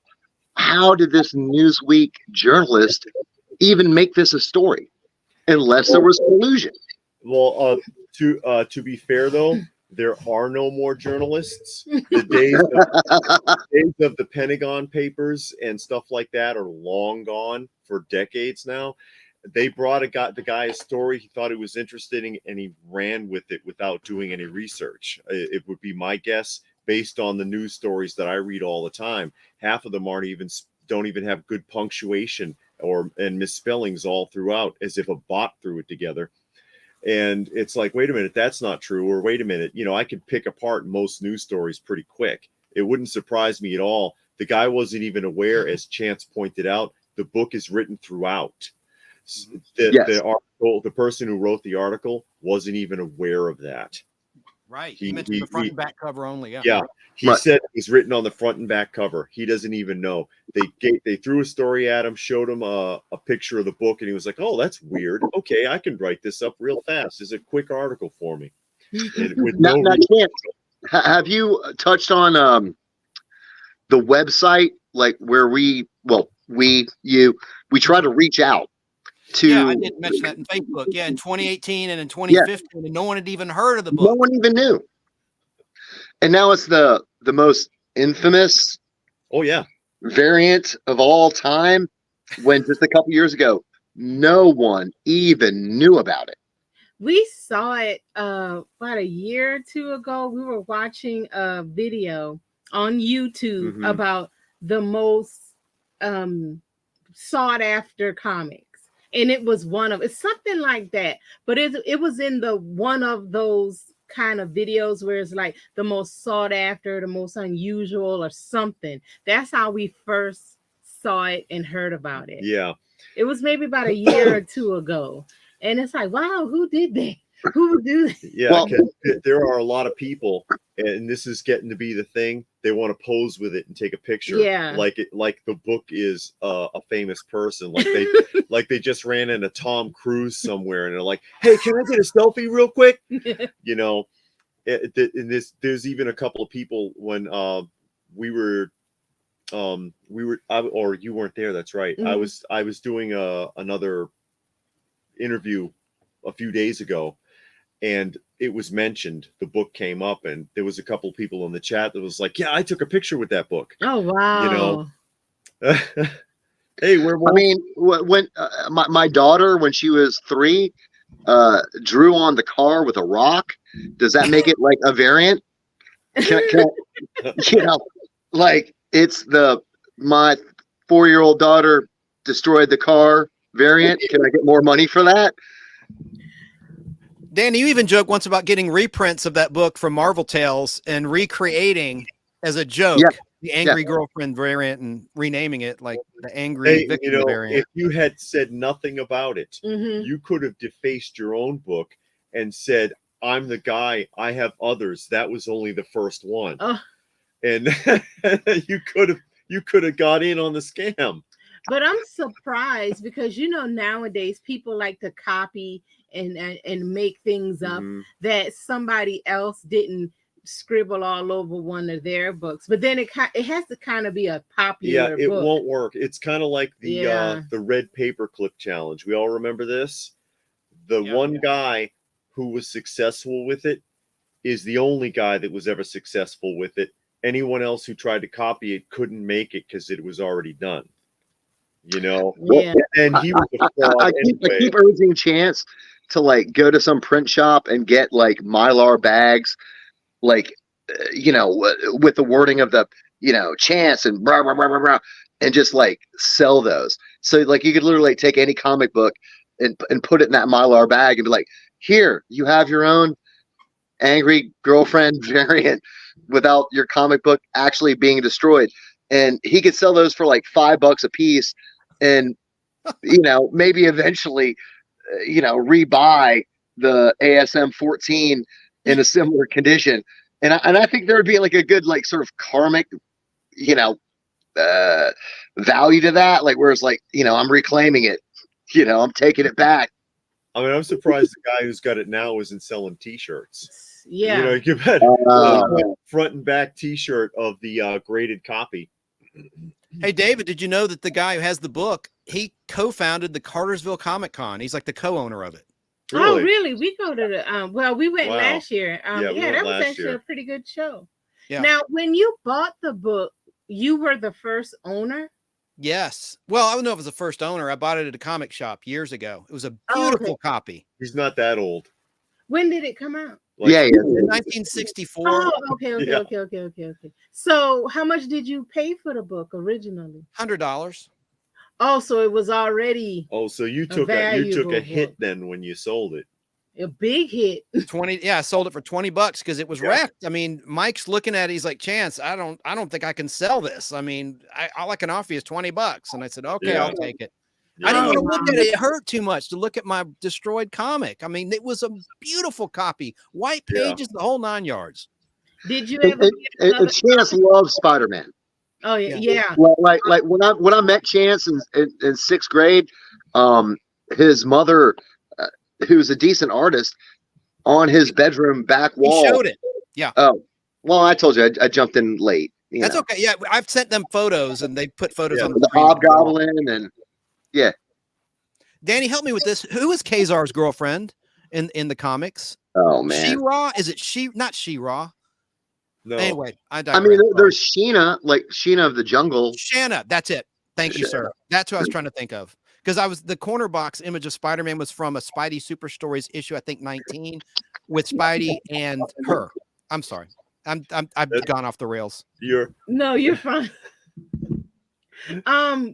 Speaker 4: how did this Newsweek journalist even make this a story unless there was collusion?
Speaker 1: Well, to be fair though, there are no more journalists. The days of the Pentagon Papers and stuff like that are long gone for decades now. They brought the guy a story. He thought it was interesting and he ran with it without doing any research. It would be my guess, based on the news stories that I read all the time. Half of them don't even have good punctuation and misspellings all throughout, as if a bot threw it together. And it's like, wait a minute, that's not true. Or wait a minute, I could pick apart most news stories pretty quick. It wouldn't surprise me at all. The guy wasn't even aware, as Chance pointed out, the book is written throughout. The person who wrote the article wasn't even aware of that.
Speaker 3: Right. He mentioned the front and back cover only. Yeah.
Speaker 1: Yeah. He said it was written on the front and back cover. He doesn't even know. They threw a story at him, showed him a picture of the book, and he was like, "Oh, that's weird. Okay, I can write this up real fast. It's a quick article for me."
Speaker 4: Now, have you touched on the website, where we try to reach out to?
Speaker 3: Yeah, I did mention that in Facebook. Yeah, in 2018 and in 2015, and no one had even heard of the book.
Speaker 4: No one even knew. And now it's the most infamous variant of all time, when just a couple years ago, no one even knew about it.
Speaker 2: We saw it about a year or two ago. We were watching a video on YouTube about the most sought after comics. And it was it's something like that. But it was in the one of those kind of videos where it's like the most sought after, the most unusual or something. That's how we first saw it and heard about it.
Speaker 1: Yeah.
Speaker 2: It was maybe about a year or two ago. And it's like, wow, who did that? Who would do that?
Speaker 1: Yeah, well, there are a lot of people, and this is getting to be the thing. They want to pose with it and take a picture.
Speaker 2: Yeah.
Speaker 1: Like the book is a famous person. Like they just ran into Tom Cruise somewhere, and they're like, "Hey, can I get a selfie real quick?" There's even a couple of people when or you weren't there. That's right. I was doing another interview a few days ago, and it was mentioned, the book came up, and there was a couple of people in the chat that was like, yeah, I took a picture with that book.
Speaker 2: Oh, wow.
Speaker 1: Hey,
Speaker 4: I mean, when my daughter, when she was 3, drew on the car with a rock, does that make it like a variant? It's my 4-year-old daughter destroyed the car variant. Can I get more money for that?
Speaker 3: Danny, you even joked once about getting reprints of that book from Marvel Tales and recreating as a joke the angry girlfriend variant and renaming it like the angry victim variant.
Speaker 1: If you had said nothing about it, you could have defaced your own book and said, I'm the guy, I have others. That was only the first one. And you could have got in on the scam.
Speaker 2: But I'm surprised because, nowadays people like to copy and make things up that somebody else didn't scribble all over one of their books, but then it has to kind of be a
Speaker 1: Yeah,
Speaker 2: popular
Speaker 1: it
Speaker 2: book.
Speaker 1: won't work. It's kind of like
Speaker 2: Yeah.
Speaker 1: the red paperclip challenge. We all remember this. The
Speaker 3: Yeah.
Speaker 1: one guy who was successful with it is the only guy that was ever successful with it. Anyone else who tried to copy it couldn't make it because it was already done. You know,
Speaker 2: Yeah.
Speaker 1: and he was a fraud
Speaker 4: I
Speaker 1: anyway.
Speaker 4: keep urging Chance to like go to some print shop and get like Mylar bags, like with the wording of the Chance and blah blah blah blah blah, and just like sell those. So like you could literally take any comic book and put it in that Mylar bag and be like, here you have your own angry girlfriend variant without your comic book actually being destroyed. And he could sell those for like $5 a piece, and maybe eventually rebuy the ASM 14 in a similar condition. And I think there would be like a good like sort of karmic value to that, like where it's like I'm reclaiming it, I'm taking it back.
Speaker 1: I mean, I'm surprised the guy who's got it now isn't selling T-shirts.
Speaker 2: Yeah.
Speaker 1: You bet. Front and back T-shirt of the graded copy.
Speaker 3: Hey, David, did you know that the guy who has the book, he co-founded the Cartersville Comic Con? He's like the co-owner of it.
Speaker 1: Really?
Speaker 2: Oh, really? We go to the we went
Speaker 1: Wow.
Speaker 2: last year.
Speaker 1: Yeah, we went
Speaker 2: that was
Speaker 1: last
Speaker 2: actually
Speaker 1: year.
Speaker 2: a pretty good show.
Speaker 3: Yeah.
Speaker 2: Now, when you bought the book, you were the first owner?
Speaker 3: Yes. Well, I don't know if it was the first owner. I bought it at a comic shop years ago. It was a beautiful copy.
Speaker 1: He's not that old.
Speaker 2: When did it come out?
Speaker 1: Like,
Speaker 4: Yeah.
Speaker 3: In 1964.
Speaker 2: Oh, okay.
Speaker 1: Yeah.
Speaker 2: Okay. So how much did you pay for the book originally?
Speaker 3: $100.
Speaker 2: Oh, so it was already
Speaker 1: Oh, so you took a
Speaker 2: valuable
Speaker 1: hit
Speaker 2: book.
Speaker 1: then when you sold it.
Speaker 2: a big hit.
Speaker 3: 20. Yeah, I sold it for $20 because it was
Speaker 1: Yeah.
Speaker 3: wrecked. I mean, Mike's looking at it. He's like, Chance, I don't think I can sell this. I mean, all I can offer you is $20. And I said, okay,
Speaker 1: Yeah.
Speaker 3: I'll take it.
Speaker 1: Yeah.
Speaker 3: I didn't want to look at it. It hurt too much to look at my destroyed comic. I mean, it was a beautiful copy, white
Speaker 1: Yeah.
Speaker 3: pages, the whole 9 yards.
Speaker 2: Did you ever get another?
Speaker 4: And Chance loves Spider-Man.
Speaker 2: Oh yeah.
Speaker 4: Like when I met Chance in sixth grade, his mother, who's a decent artist, on his bedroom back wall.
Speaker 3: He showed it. Yeah.
Speaker 4: Oh, well, I told you I jumped in late.
Speaker 3: That's okay. Yeah, I've sent them photos, and they put photos on
Speaker 4: The
Speaker 3: screen.
Speaker 4: Hobgoblin and yeah.
Speaker 3: Danny, help me with this. Who is Kazar's girlfriend in the comics?
Speaker 4: Oh man.
Speaker 3: She-Ra? Is it not She-Ra?
Speaker 1: No.
Speaker 3: Anyway, I
Speaker 4: I mean,
Speaker 3: digress.
Speaker 4: there's Sheena, like Sheena of the Jungle.
Speaker 3: Shanna. That's it. Thank you, sir. That's who I was trying to think of. Because the corner box image of Spider-Man was from a Spidey Super Stories issue, I think 19, with Spidey and her. I'm sorry. I've gone off the rails.
Speaker 2: You're fine.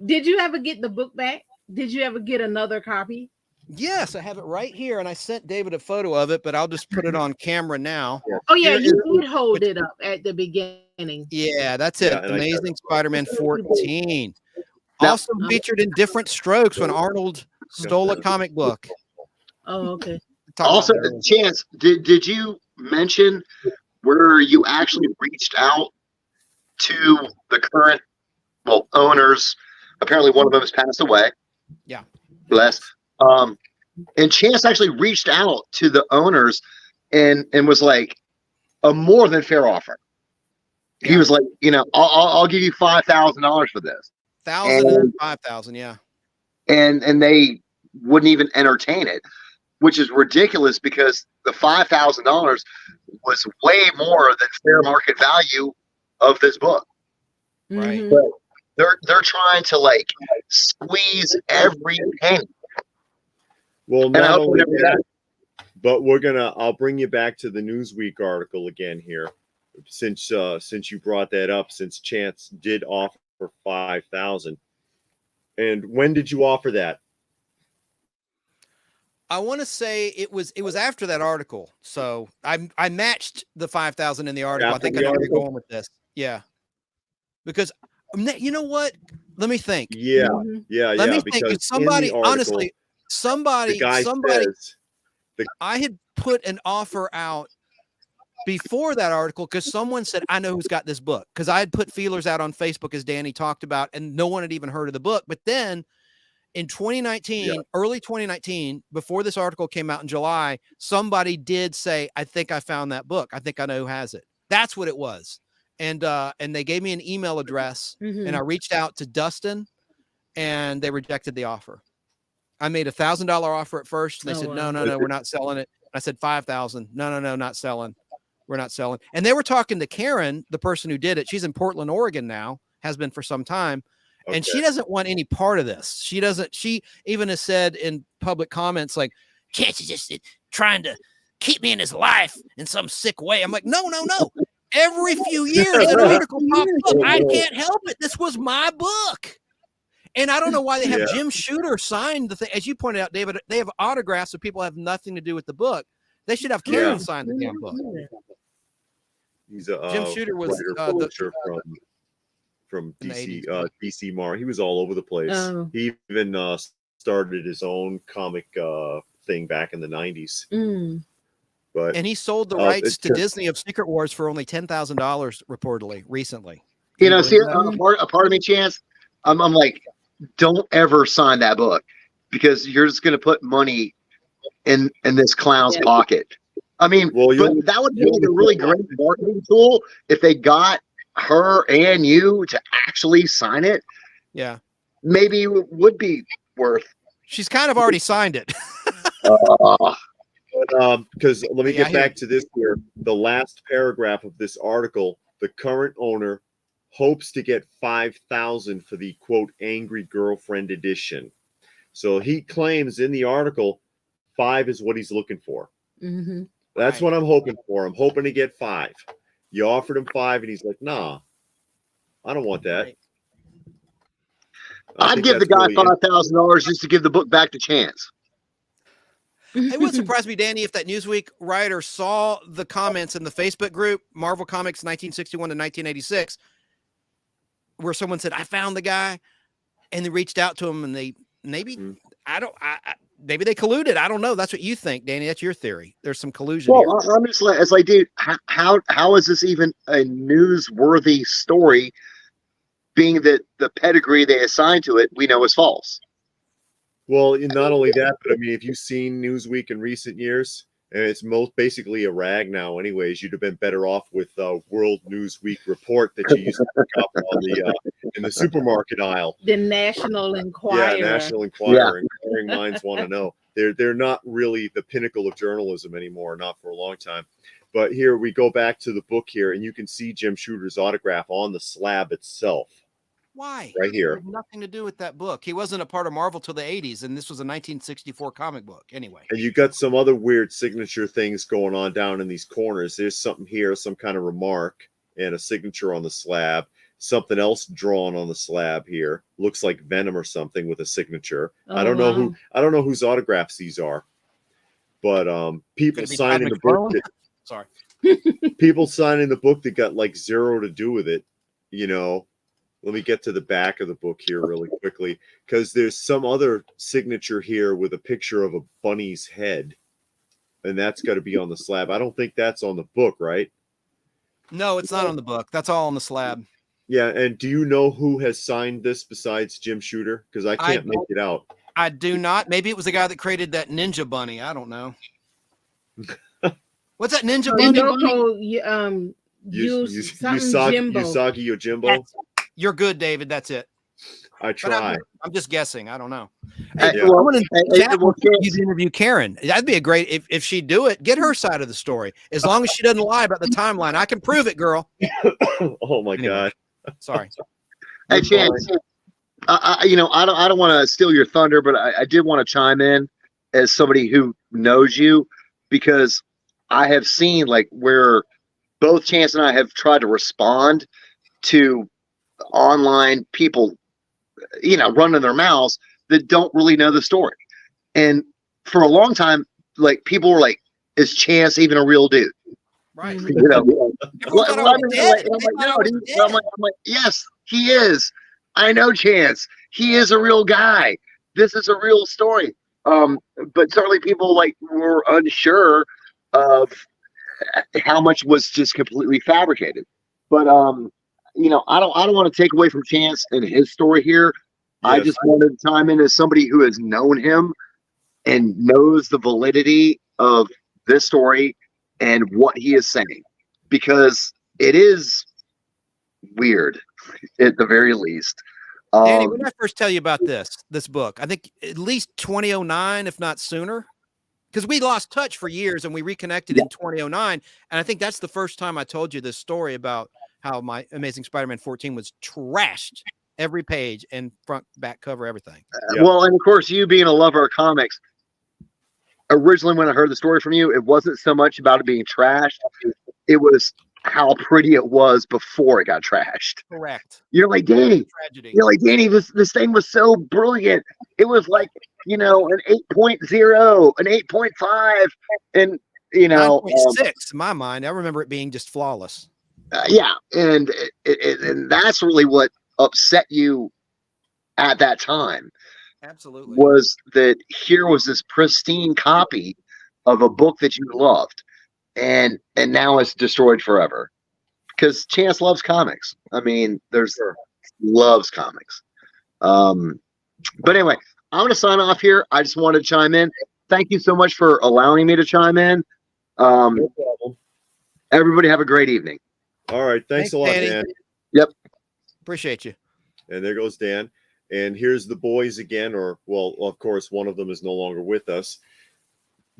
Speaker 2: Did you ever get the book back? Did you ever get another copy?
Speaker 3: Yes, I have it right here, and I sent David a photo of it, but I'll just put it on camera now.
Speaker 2: Oh yeah, you did hold it up at the beginning.
Speaker 3: Yeah, that's it.
Speaker 1: Yeah, and I
Speaker 3: Amazing Spider-Man 14.
Speaker 4: Now-
Speaker 3: Also featured in different strokes when Arnold stole a comic book.
Speaker 2: Oh, okay.
Speaker 3: Talk
Speaker 4: Also,
Speaker 3: about that.
Speaker 4: Chance, did you mention where you actually reached out to the current owners? Apparently, one of them has passed away.
Speaker 3: Yeah.
Speaker 4: Bless. And Chance actually reached out to the owners and was like a more than fair offer. He was like, I'll give you $5,000 for this.
Speaker 3: 1,000 and 5,000, yeah.
Speaker 4: And they wouldn't even entertain it, which is ridiculous because the $5,000 was way more than fair market value of this book.
Speaker 3: Right.
Speaker 2: Mhm.
Speaker 4: But they're trying to like squeeze every penny.
Speaker 1: Well,
Speaker 4: And I
Speaker 1: not
Speaker 4: hope
Speaker 1: only
Speaker 4: never
Speaker 1: that, but I'll bring you back to the Newsweek article again here, since you brought that up, since Chance did offer 5,000. And when did you offer that?
Speaker 3: I want to say it was after that article. So I matched the 5,000 in the article.
Speaker 1: After
Speaker 3: I think
Speaker 1: the
Speaker 3: I know where you're
Speaker 1: article?
Speaker 3: going with this. Yeah. Because you know what? Let me think.
Speaker 1: Yeah,
Speaker 2: Mhm.
Speaker 3: Let me think.
Speaker 1: because
Speaker 3: Because somebody,
Speaker 1: in the article,
Speaker 3: honestly,
Speaker 1: the
Speaker 3: somebody,
Speaker 1: guy says,
Speaker 3: I had put an offer out before that article because someone said, I know who's got this book. Because I had put feelers out on Facebook, as Danny talked about, and no one had even heard of the book. But then in 2019, early 2019, before this article came out in July, somebody did say, I think I found that book. I think I know who has it. That's what it was. And they gave me an email address, and I reached out to Dustin, and they rejected the offer. I made $1,000 offer at first. And they said, no, we're not selling it. I said 5,000. No, not selling. We're not selling. And they were talking to Karen, the person who did it. She's in Portland, Oregon now, has been for some time. Okay. And she doesn't want any part of this. She even has said in public comments, like, Chance is just trying to keep me in his life in some sick way. I'm like, no. Every few years, an article pops up. I can't help it. This was my book. And I don't know why they have Jim Shooter sign the thing. As you pointed out, David, they have autographs of people who have nothing to do with the book. They should have Karen sign the damn book.
Speaker 1: He's a
Speaker 3: Jim Shooter was
Speaker 1: from DC, DC Mar. He was all over the place. He even started his own comic thing back in the 90s. And
Speaker 3: he sold the rights to Disney of Secret Wars for only $10,000 reportedly recently.
Speaker 4: See, a part of me, Chance, I'm like, don't ever sign that book, because you're just going to put money in this clown's pocket. I mean, but that would be a really great marketing tool if they got her and you to actually sign it.
Speaker 3: Yeah,
Speaker 4: maybe it would be worth.
Speaker 3: She's kind of already signed it.
Speaker 1: Because let me get back to this here. The last paragraph of this article: the current owner hopes to get 5,000 for the quote angry girlfriend edition. So he claims in the article 5 is what he's looking for. That's what I'm hoping for. I'm hoping to get 5. You offered him 5 and he's like, nah, I don't want that.
Speaker 4: I'd give the guy $5,000 just to give the book back to Chance.
Speaker 3: It would surprise me, Danny, if that Newsweek writer saw the comments in the Facebook group, Marvel Comics 1961 to 1986, where someone said, I found the guy, and they reached out to him, and they maybe maybe they colluded. I don't know. That's what you think, Danny. That's your theory. There's some collusion here.
Speaker 4: I'm just like, it's like, dude, how is this even a newsworthy story, being that the pedigree they assigned to it we know is false?
Speaker 1: Well, not only that, but I mean, if you've seen Newsweek in recent years, and it's basically a rag now anyways, you'd have been better off with World Newsweek report that you used to pick up on in the supermarket aisle.
Speaker 2: The National Enquirer.
Speaker 1: Yeah, National Enquirer. Inquiring minds want to know. They're not really the pinnacle of journalism anymore, not for a long time. But here we go back to the book here, and you can see Jim Shooter's autograph on the slab itself.
Speaker 3: Why?
Speaker 1: Right here.
Speaker 3: It had nothing to do with that book. He wasn't a part of Marvel till the 80s, and this was a 1964 comic book anyway.
Speaker 1: And you got some other weird signature things going on down in these corners. There's something here, some kind of remark, and a signature on the slab. Something else drawn on the slab here. Looks like Venom or something with a signature. I don't know whose autographs these are. But people signing the book people signing the book that got like zero to do with it, you know. Let me get to the back of the book here really quickly, because there's some other signature here with a picture of a bunny's head, and that's got to be on the slab. I don't think that's on the book, right?
Speaker 3: No, it's not on the book. That's all on the slab.
Speaker 1: Yeah, and do you know who has signed this besides Jim Shooter? Because I can't make it out.
Speaker 3: I do not. Maybe it was the guy that created that ninja bunny. I don't know. What's that ninja bunny?
Speaker 1: Usagi Yojimbo.
Speaker 3: You're good, David. That's it.
Speaker 1: I try.
Speaker 3: I'm just guessing. I don't know.
Speaker 1: Yeah.
Speaker 3: I'm going to interview Karen. That'd be a great, if she'd do it, get her side of the story. As long as she doesn't lie about the timeline. I can prove it, girl.
Speaker 1: Oh my God.
Speaker 3: Sorry.
Speaker 4: Hey, Chance, I don't want to steal your thunder, but I did want to chime in as somebody who knows you, because I have seen like where both Chance and I have tried to respond to online people, running their mouths that don't really know the story. And for a long time, like, people were like, is Chance even a real dude?
Speaker 3: Right.
Speaker 4: I'm like, yes, he is. I know Chance. He is a real guy. This is a real story. But certainly people like were unsure of how much was just completely fabricated. But I don't want to take away from Chance and his story here. Yes. I just wanted to chime in as somebody who has known him and knows the validity of this story and what he is saying. Because it is weird at the very least.
Speaker 3: Danny, when did I first tell you about this book? I think at least 2009, if not sooner, because we lost touch for years and we reconnected in 2009. And I think that's the first time I told you this story about how my Amazing Spider-Man 14 was trashed every page and front, back cover, everything.
Speaker 4: Well, and of course, you being a lover of comics, originally when I heard the story from you, it wasn't so much about it being trashed. It was how pretty it was before it got trashed.
Speaker 3: Correct.
Speaker 4: You're like, Danny,
Speaker 3: Tragedy.
Speaker 4: you're like, Danny, this thing was so brilliant. It was like, you know, an 8.0, an 8.5, and, you know,
Speaker 3: 9.6 in my mind. I remember it being just flawless.
Speaker 4: Yeah. And and that's really what upset you at that time.
Speaker 3: Absolutely.
Speaker 4: Was that here was this pristine copy of a book that you loved, and now it's destroyed forever. Because Chance loves comics. I mean, loves comics. But anyway, I'm gonna sign off here. I just wanted to chime in. Thank you so much for allowing me to chime in.
Speaker 1: No problem.
Speaker 4: Everybody have a great evening.
Speaker 1: All right. Thanks a lot,
Speaker 3: Danny.
Speaker 1: Dan.
Speaker 4: Yep.
Speaker 3: Appreciate you.
Speaker 1: And there goes Dan. And here's the boys again, or, well, of course, one of them is no longer with us.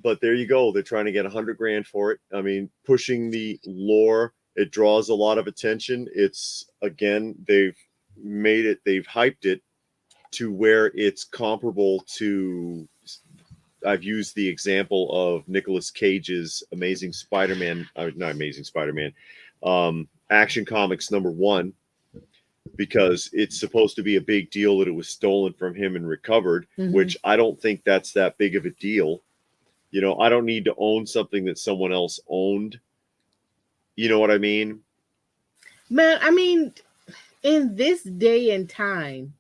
Speaker 1: But there you go. They're trying to get $100 grand for it. I mean, pushing the lore, it draws a lot of attention. It's, again, they've hyped it to where it's comparable to, I've used the example of Nicolas Cage's Amazing Spider-Man, not Amazing Spider-Man, Action Comics #1. Because it's supposed to be a big deal that it was stolen from him and recovered, which I don't think that's that big of a deal. You know, I don't need to own something that someone else owned. You know what I mean?
Speaker 2: Man, I mean, in this day and time,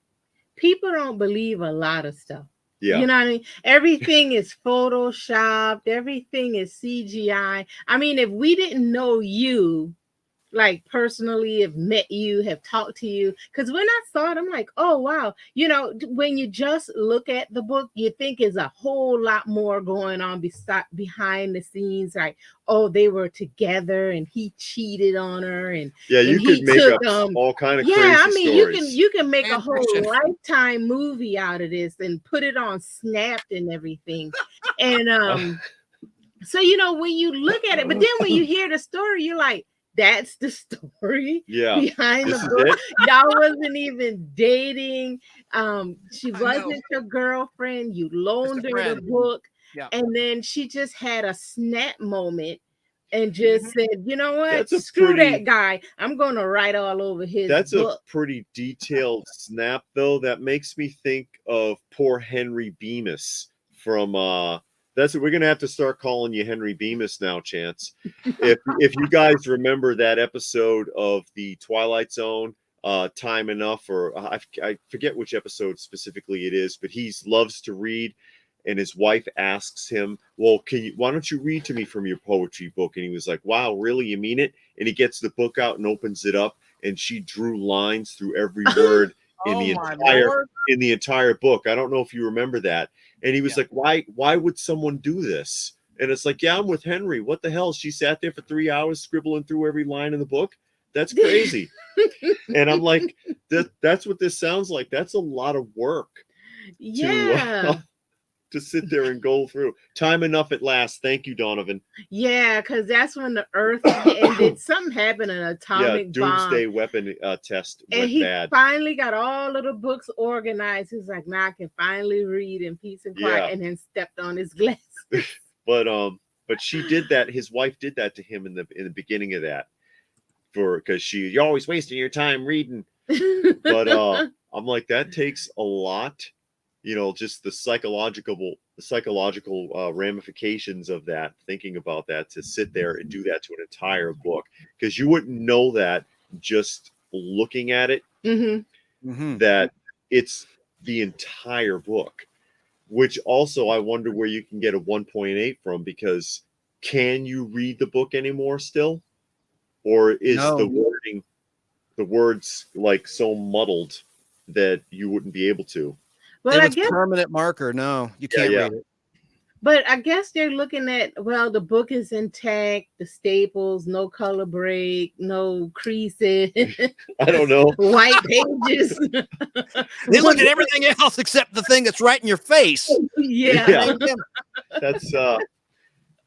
Speaker 2: people don't believe a lot of stuff.
Speaker 1: Yeah.
Speaker 2: You know what I mean? Everything is photoshopped. Everything is CGI. I mean, if we didn't know you, like personally have met you, have talked to you, because when I saw it, I'm like, oh wow, you know, when you just look at the book, you think there's a whole lot more going on behind the scenes, like, oh, they were together and he cheated on her, and
Speaker 1: you could make up all kind of crazy
Speaker 2: I mean
Speaker 1: stories.
Speaker 2: you can make a
Speaker 3: And
Speaker 2: whole
Speaker 3: fiction.
Speaker 2: Lifetime movie out of this and put it on Snapped and everything. And so you know, when you look at it, but then when you hear the story, you're like, that's the story behind the book. Y'all wasn't even dating. She wasn't your girlfriend. You loaned her the book.
Speaker 3: Yeah.
Speaker 2: And then she just had a snap moment and just said, you know what?
Speaker 1: That's
Speaker 2: Screw that guy. I'm going to write all over his book.
Speaker 1: A pretty detailed snap, though. That makes me think of poor Henry Bemis from that's what we're gonna have to start calling you, Henry Bemis, now, Chance. If you guys remember that episode of the Twilight Zone, Time Enough, or I forget which episode specifically it is, but he loves to read, and his wife asks him, "Well, why don't you read to me from your poetry book?" And he was like, "Wow, really? You mean it?" And he gets the book out and opens it up, and she drew lines through every word in the entire book. I don't know if you remember that. And he was like, why would someone do this? And it's like, yeah, I'm with Henry. What the hell? She sat there for 3 hours scribbling through every line in the book. That's crazy. And I'm like, that's what this sounds like. That's a lot of work. To sit there and go through. Time enough at last. Thank you, Donovan.
Speaker 2: Yeah, because that's when the Earth ended. Something happened, an atomic
Speaker 1: doomsday
Speaker 2: bomb.
Speaker 1: Weapon test
Speaker 2: and
Speaker 1: went
Speaker 2: he
Speaker 1: bad.
Speaker 2: Finally got all of the books organized. He's like, now I can finally read in peace and quiet, and then stepped on his glasses.
Speaker 1: But she did that. His wife did that to him in the beginning of that, because you're always wasting your time reading. But I'm like, that takes a lot. You know, just the psychological ramifications of that, thinking about that, to sit there and do that to an entire book, because you wouldn't know that just looking at it, that it's the entire book, which also I wonder where you can get a 1.8 from, because can you read the book anymore still? Or is the words like so muddled that you wouldn't be able to?
Speaker 3: Well, I guess permanent marker. No, you can't read it.
Speaker 2: But I guess they're looking at, well, the book is intact, the staples, no color break, no creases,
Speaker 1: I don't know.
Speaker 2: white pages.
Speaker 3: They look at everything else except the thing that's right in your face.
Speaker 2: Yeah.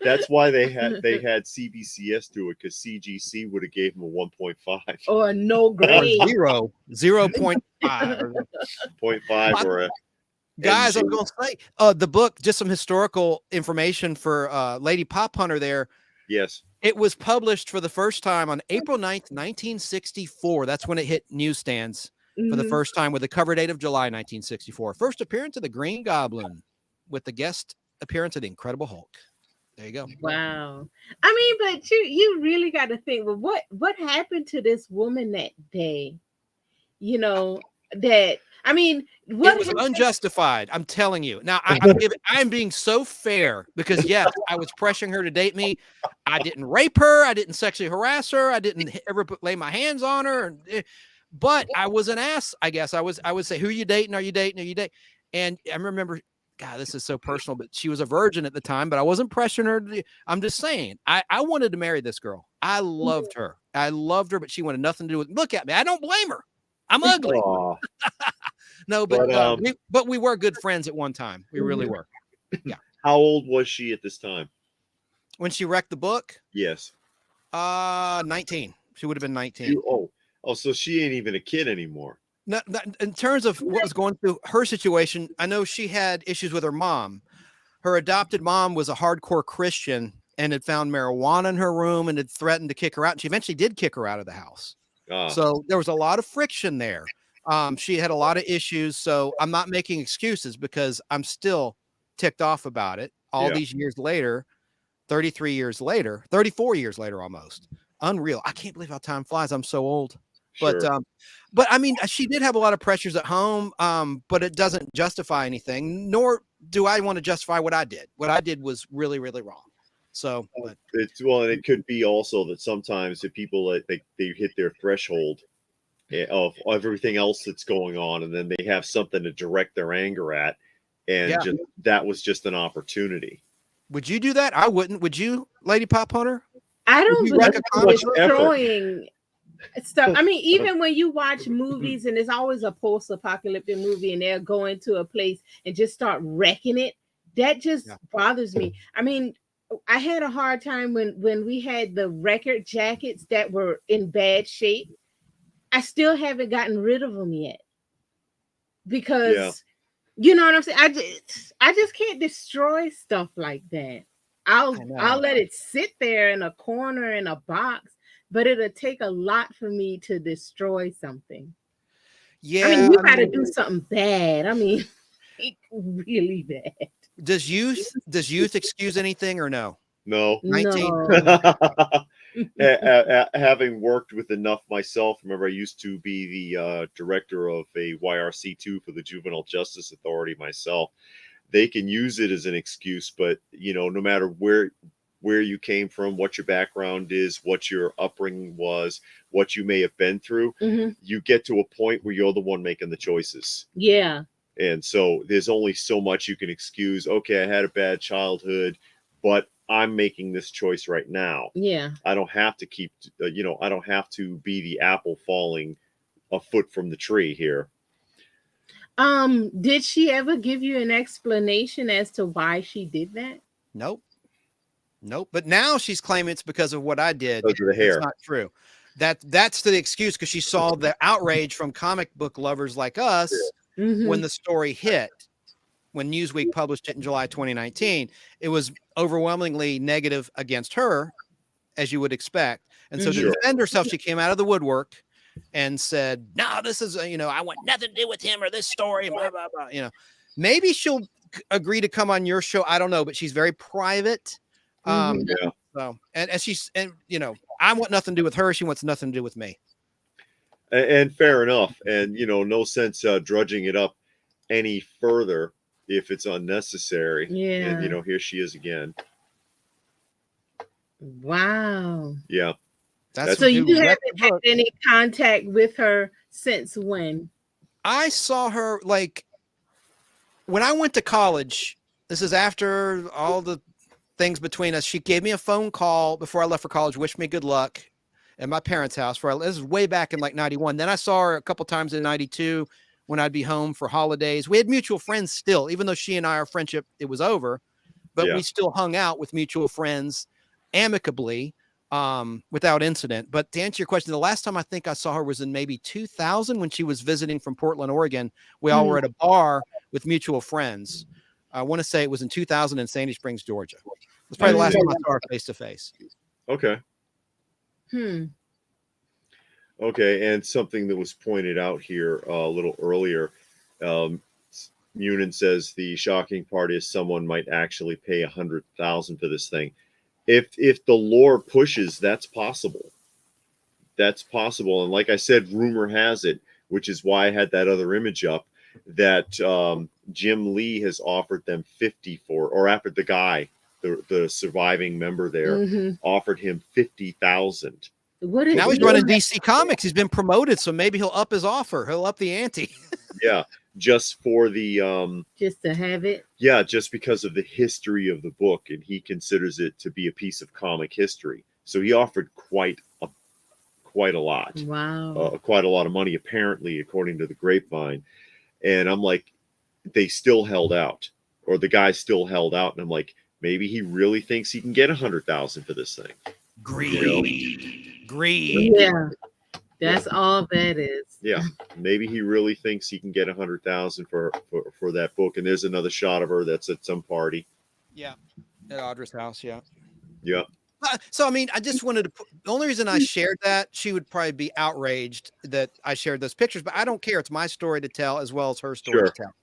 Speaker 1: That's why they had CBCS do it, because CGC would have gave them a 1.5.
Speaker 2: Or no
Speaker 3: Or
Speaker 2: grade.
Speaker 3: 0.5.
Speaker 1: 0.5 or a
Speaker 3: Guys,
Speaker 1: NG.
Speaker 3: I'm going to say the book, just some historical information for Lady Pop Hunter there.
Speaker 1: Yes.
Speaker 3: It was published for the first time on April 9th, 1964. That's when it hit newsstands for the first time, with a cover date of July 1964. First appearance of the Green Goblin, with the guest appearance of the Incredible Hulk. There you go.
Speaker 2: Wow. I mean, but you really got to think, well, what happened to this woman that day? You know, that, I mean, what
Speaker 3: it was unjustified. I'm telling you. Now, I'm being so fair, because yes, I was pressuring her to date me. I didn't rape her. I didn't sexually harass her. I didn't ever lay my hands on her. But I was an ass, I guess. I would say, who are you dating? Are you dating? Are you dating? And I remember, God, this is so personal, but she was a virgin at the time, but I wasn't pressuring her. I'm just saying, I wanted to marry this girl. I loved her. But she wanted nothing to do with, look at me. I don't blame her. I'm ugly. No, but we were good friends at one time. We really were. Yeah.
Speaker 1: How old was she at this time?
Speaker 3: When she wrecked the book?
Speaker 1: Yes.
Speaker 3: 19. She would have been 19.
Speaker 1: So she ain't even a kid anymore.
Speaker 3: No, in terms of what was going through her situation, I know she had issues with her mom. Her adopted mom was a hardcore Christian and had found marijuana in her room and had threatened to kick her out. And she eventually did kick her out of the house. So there was a lot of friction there. She had a lot of issues. So I'm not making excuses, because I'm still ticked off about it all these years later, 33 years later, 34 years later, almost. Unreal. I can't believe how time flies. I'm so old. Sure. But I mean, she did have a lot of pressures at home, but it doesn't justify anything, nor do I want to justify what I did. What I did was really, really wrong. So, and
Speaker 1: it could be also that sometimes if people they hit their threshold of everything else that's going on, and then they have something to direct their anger at, and that was just an opportunity.
Speaker 3: Would you do that? I wouldn't. Would you, Lady Pop Hunter?
Speaker 2: I don't believe destroying stuff. I mean, even when you watch movies and it's always a post-apocalyptic movie and they're going to a place and just start wrecking it, that just bothers me. I mean, I had a hard time when we had the record jackets that were in bad shape. I still haven't gotten rid of them yet, because you know what I'm saying? I just can't destroy stuff like that. I'll let it sit there in a corner in a box, but it'll take a lot for me to destroy something. Yeah, I mean, you got to do something bad. I mean, really bad.
Speaker 3: Does youth excuse anything or no?
Speaker 1: No.
Speaker 3: 19.
Speaker 1: Having worked with enough myself, remember I used to be the director of a YRC2 for the Juvenile Justice Authority myself. They can use it as an excuse, but no matter where you came from, what your background is, what your upbringing was, what you may have been through, you get to a point where you're the one making the choices.
Speaker 2: Yeah.
Speaker 1: And so there's only so much you can excuse. Okay, I had a bad childhood, but I'm making this choice right now.
Speaker 2: Yeah.
Speaker 1: I don't have to keep, I don't have to be the apple falling a foot from the tree here.
Speaker 2: Did she ever give you an explanation as to why she did that?
Speaker 3: Nope. But now she's claiming it's because of what I did.
Speaker 1: Because of the hair.
Speaker 3: It's not true. That's the excuse, because she saw the outrage from comic book lovers like us when the story hit. When Newsweek published it in July 2019, it was overwhelmingly negative against her, as you would expect. And so to defend herself, she came out of the woodwork and said, no, this is, I want nothing to do with him or this story, blah, blah, blah. Maybe she'll agree to come on your show. I don't know, but she's very private. So, and she's, I want nothing to do with her. She wants nothing to do with me.
Speaker 1: And fair enough. And, no sense drudging it up any further if it's unnecessary.
Speaker 2: Yeah.
Speaker 1: And, here she is again.
Speaker 2: Wow.
Speaker 1: Yeah.
Speaker 2: So you haven't had any contact with her since when?
Speaker 3: I saw her when I went to college. This is after all the things between us. She gave me a phone call before I left for college, wished me good luck at my parents' house. This is way back in like 91. Then I saw her a couple times in 92 when I'd be home for holidays. We had mutual friends still, even though she and I, our friendship, it was over, but we still hung out with mutual friends amicably, without incident. But to answer your question, the last time I think I saw her was in maybe 2000 when she was visiting from Portland, Oregon. We all were at a bar with mutual friends. I want to say it was in 2000 in Sandy Springs, Georgia. It's probably the last time I saw her face to face.
Speaker 1: Okay. Okay, and something that was pointed out here a little earlier, Munin says the shocking part is someone might actually pay $100,000 for this thing. If the lore pushes, that's possible. That's possible, and like I said, rumor has it, which is why I had that other image up, that Jim Lee has offered them 50 for, or after the guy, the surviving member there, offered him 50,000.
Speaker 3: Now he's running DC Comics. He's been promoted, so maybe he'll up his offer. He'll up the ante.
Speaker 1: Yeah, just for the
Speaker 2: just to have it.
Speaker 1: Yeah, just because of the history of the book, and he considers it to be a piece of comic history. So he offered quite a lot.
Speaker 2: Wow.
Speaker 1: Quite a lot of money, apparently, according to the grapevine. And I'm like, they still held out, or the guy still held out, and I'm like, maybe he really thinks he can get 100,000 for this thing.
Speaker 3: Greed.
Speaker 2: Yeah, that's all that is.
Speaker 1: Yeah, maybe he really thinks he can get 100,000 for that book. And there's another shot of her that's at some party.
Speaker 3: Yeah, at Audra's house. Yeah.
Speaker 1: Yeah.
Speaker 3: So I mean, I just wanted to put, the only reason I shared that, she would probably be outraged that I shared those pictures, but I don't care. It's my story to tell as well as her story to tell.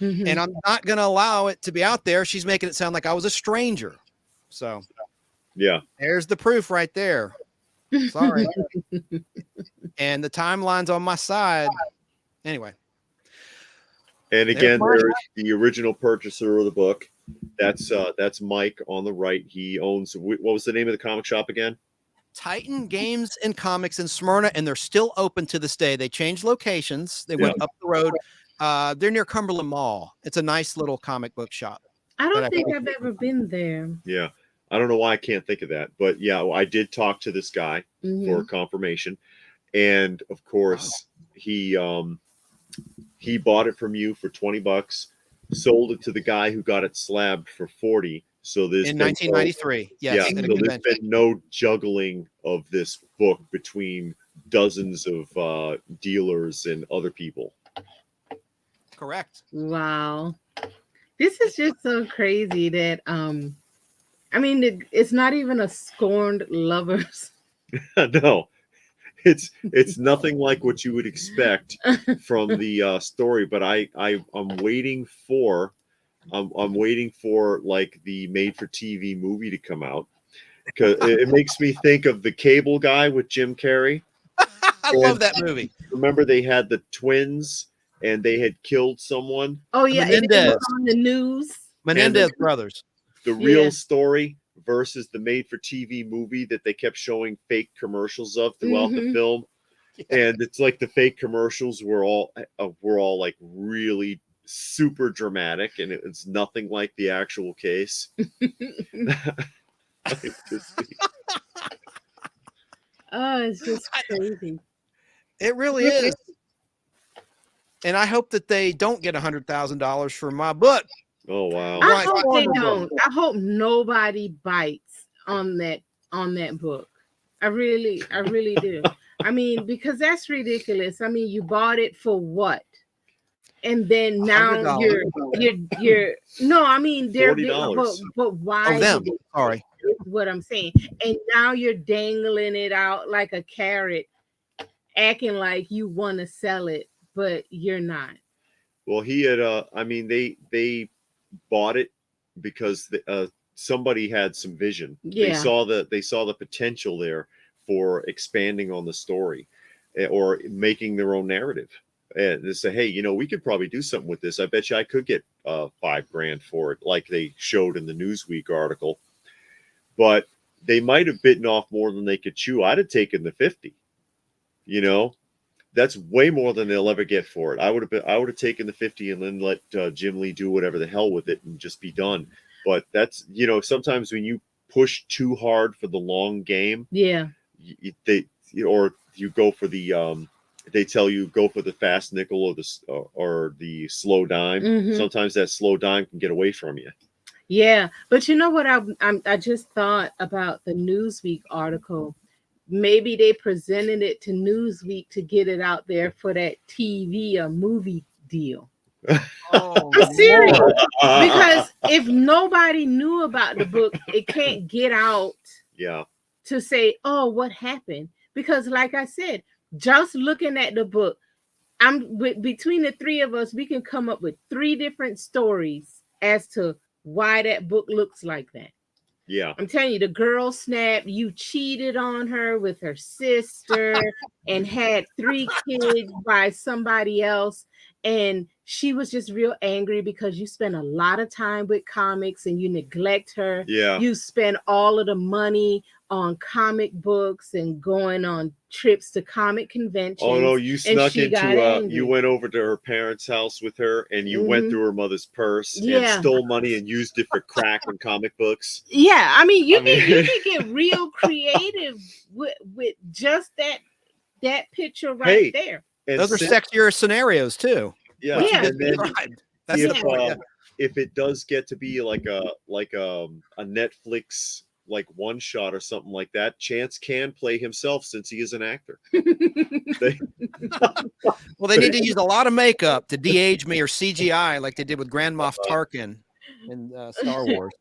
Speaker 3: And I'm not going to allow it to be out there. She's making it sound like I was a stranger. So
Speaker 1: yeah,
Speaker 3: there's the proof right there. Sorry. And the timeline's on my side. Anyway.
Speaker 1: And again, there's the original purchaser of the book. That's Mike on the right. He owns, what was the name of the comic shop again?
Speaker 3: Titan Games and Comics in Smyrna, and they're still open to this day. They changed locations. They went up the road. They're near Cumberland Mall. It's a nice little comic book shop.
Speaker 2: I don't think I've ever been there.
Speaker 1: Yeah. I don't know why I can't think of that, but yeah, I did talk to this guy for confirmation. And of course, he bought it from you for $20, sold it to the guy who got it slabbed for 40. So there's
Speaker 3: in 1993. Yes.
Speaker 1: Yeah, so there's been no juggling of this book between dozens of dealers and other people.
Speaker 3: Correct.
Speaker 2: Wow. This is just so crazy that I mean, it's not even a scorned lovers.
Speaker 1: No, it's nothing like what you would expect from the story. But I'm waiting for like the made-for-TV movie to come out, because it makes me think of The Cable Guy with Jim Carrey.
Speaker 3: I love that movie.
Speaker 1: Remember, they had the twins and they had killed someone.
Speaker 2: Oh yeah, it was on the news.
Speaker 3: Menendez brothers.
Speaker 1: The real story versus the made-for-TV movie that they kept showing fake commercials of throughout the film. And it's like the fake commercials were all like really super dramatic, and it's nothing like the actual case.
Speaker 2: Oh, it's just crazy.
Speaker 3: It really is. And I hope that they don't get $100,000 for my book.
Speaker 1: Oh wow!
Speaker 2: I hope they don't. I hope nobody bites on that book. I really do. I mean, because that's ridiculous. I mean, you bought it for what? And then now you're no. I mean, they're but why?
Speaker 3: Oh, them. Sorry.
Speaker 2: Is what I'm saying. And now you're dangling it out like a carrot, acting like you want to sell it, but you're not.
Speaker 1: Well, he had. I mean, they bought it because somebody had some vision.
Speaker 2: Yeah.
Speaker 1: They saw the potential there for expanding on the story, or making their own narrative. And they say, hey, we could probably do something with this. I bet you I could get $5,000 for it, like they showed in the Newsweek article. But they might have bitten off more than they could chew. I'd have taken the 50, that's way more than they'll ever get for it. I would have taken the 50 and then let Jim Lee do whatever the hell with it and just be done. But that's, you know, sometimes when you push too hard for the long game,
Speaker 2: Yeah.
Speaker 1: Or you go for the they tell you go for the fast nickel or the slow dime.
Speaker 2: Mhm.
Speaker 1: Sometimes that slow dime can get away from you.
Speaker 2: Yeah, but you know what? I just thought about the Newsweek article. Maybe they presented it to Newsweek to get it out there for that TV or movie deal.
Speaker 3: Oh,
Speaker 2: I'm serious.
Speaker 3: Lord.
Speaker 2: Because if nobody knew about the book, it can't get out
Speaker 1: Yeah.
Speaker 2: to say, oh, what happened? Because like I said, just looking at the book, between the three of us, we can come up with 3 different stories as to why that book looks like that.
Speaker 1: Yeah.
Speaker 2: I'm telling you, the girl snapped. You cheated on her with her sister and had 3 kids by somebody else. And she was just real angry because you spend a lot of time with comics and you neglect her.
Speaker 1: Yeah.
Speaker 2: You spend all of the money on comic books and going on trips to comic conventions.
Speaker 1: Oh no, you snuck
Speaker 2: she got
Speaker 1: into
Speaker 2: angry.
Speaker 1: you went over to her parents' house with her and you went through her mother's purse and
Speaker 2: Yeah.
Speaker 1: stole money and used it for crack and comic books.
Speaker 2: Yeah, I mean, you can get real creative with just that picture right there.
Speaker 1: And
Speaker 3: Those are sexier scenarios too.
Speaker 1: Yeah.
Speaker 3: Which you
Speaker 2: Yeah.
Speaker 3: just described. That's
Speaker 1: if,
Speaker 3: the point. Yeah.
Speaker 1: if it does get to be like a Netflix like one shot or something like that, Chance can play himself since he is an actor.
Speaker 3: Well, they need to use a lot of makeup to de-age me or CGI like they did with Grand Moff Tarkin in Star Wars.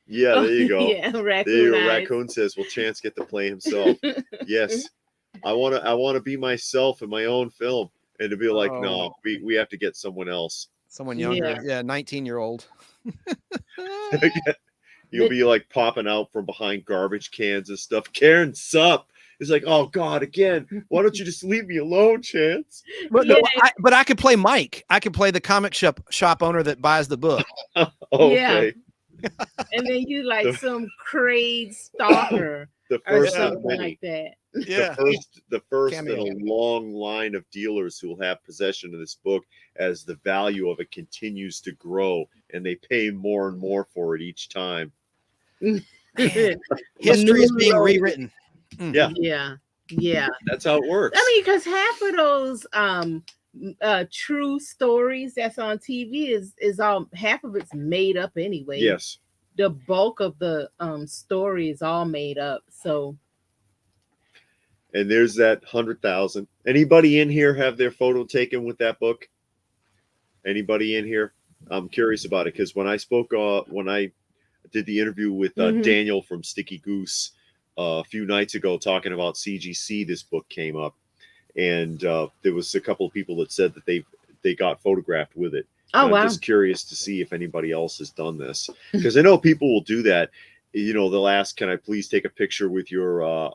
Speaker 1: Yeah, there you go.
Speaker 2: Yeah,
Speaker 1: there you go. Raccoon says, "Will Chance get to play himself?" Yes, I want to be myself in my own film, and to be like, no, we have to get someone else,
Speaker 3: someone younger. Yeah, 19-year-old.
Speaker 1: You'll be like popping out from behind garbage cans and stuff. Karen, sup? It's like, oh God, again. Why don't you just leave me alone, Chance?
Speaker 3: But no, but I could play Mike. I could play the comic shop owner that buys the book.
Speaker 1: Okay.
Speaker 2: Yeah. And then you like some crazed stalker or something like that.
Speaker 3: Yeah.
Speaker 1: The first in a long line of dealers who will have possession of this book as the value of it continues to grow and they pay more and more for it each time.
Speaker 3: History is being rewritten.
Speaker 2: Yeah.
Speaker 1: That's how it works.
Speaker 2: I mean, because half of those true stories that's on TV is all half of it's made up anyway.
Speaker 1: Yes.
Speaker 2: The bulk of the story is all made up. So
Speaker 1: and there's that 100,000. Anybody in here have their photo taken with that book? Anybody in here? I'm curious about it because when I spoke when I did the interview with Daniel from Sticky Goose a few nights ago talking about CGC, this book came up, and there was a couple of people that said that they got photographed with it.
Speaker 2: Oh, wow.
Speaker 1: I'm just curious to see if anybody else has done this because I know people will do that. You know, they'll ask, "Can I please take a picture with your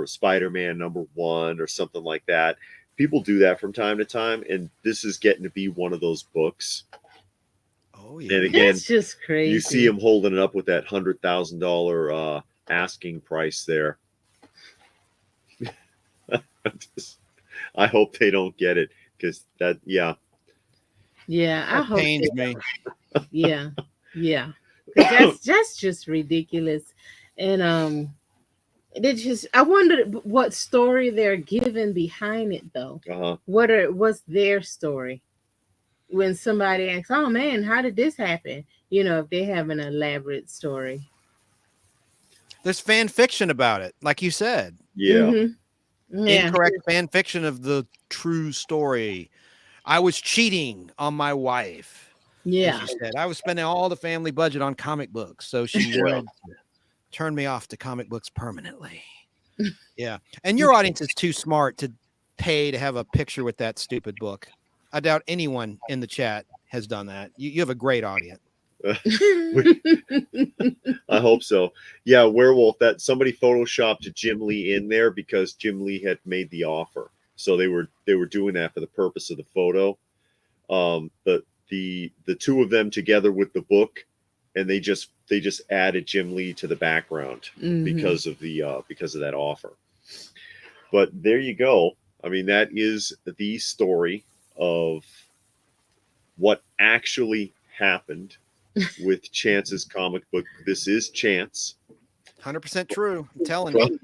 Speaker 1: Spider-Man #1 or something like that?" People do that from time to time, and this is getting to be one of those books.
Speaker 3: Oh yeah,
Speaker 1: and again,
Speaker 2: that's just crazy.
Speaker 1: You see him holding it up with that $100,000 asking price there. I hope they don't get it because that,
Speaker 2: yeah, I hope
Speaker 3: pains me.
Speaker 2: Yeah. That's just ridiculous, and I wonder what story they're given behind it though. What's their story? When somebody asks, "Oh man, how did this happen?" You know, if they have an elaborate story.
Speaker 3: There's fan fiction about it, like you said.
Speaker 1: Yeah.
Speaker 3: Incorrect fan fiction of the true story. I was cheating on my wife.
Speaker 2: Yeah.
Speaker 3: She said I was spending all the family budget on comic books, so she wanted to turn me off to comic books permanently. Yeah. And your audience is too smart to pay to have a picture with that stupid book. I doubt anyone in the chat has done that. You have a great audience.
Speaker 1: I hope so. Yeah, Werewolf, that somebody photoshopped Jim Lee in there because Jim Lee had made the offer. So they were doing that for the purpose of the photo. The two of them together with the book, and they just added Jim Lee to the background because of that offer. But there you go. I mean, that is the story of what actually happened with Chance's comic book. This is Chance.
Speaker 3: 100% true. I'm telling you.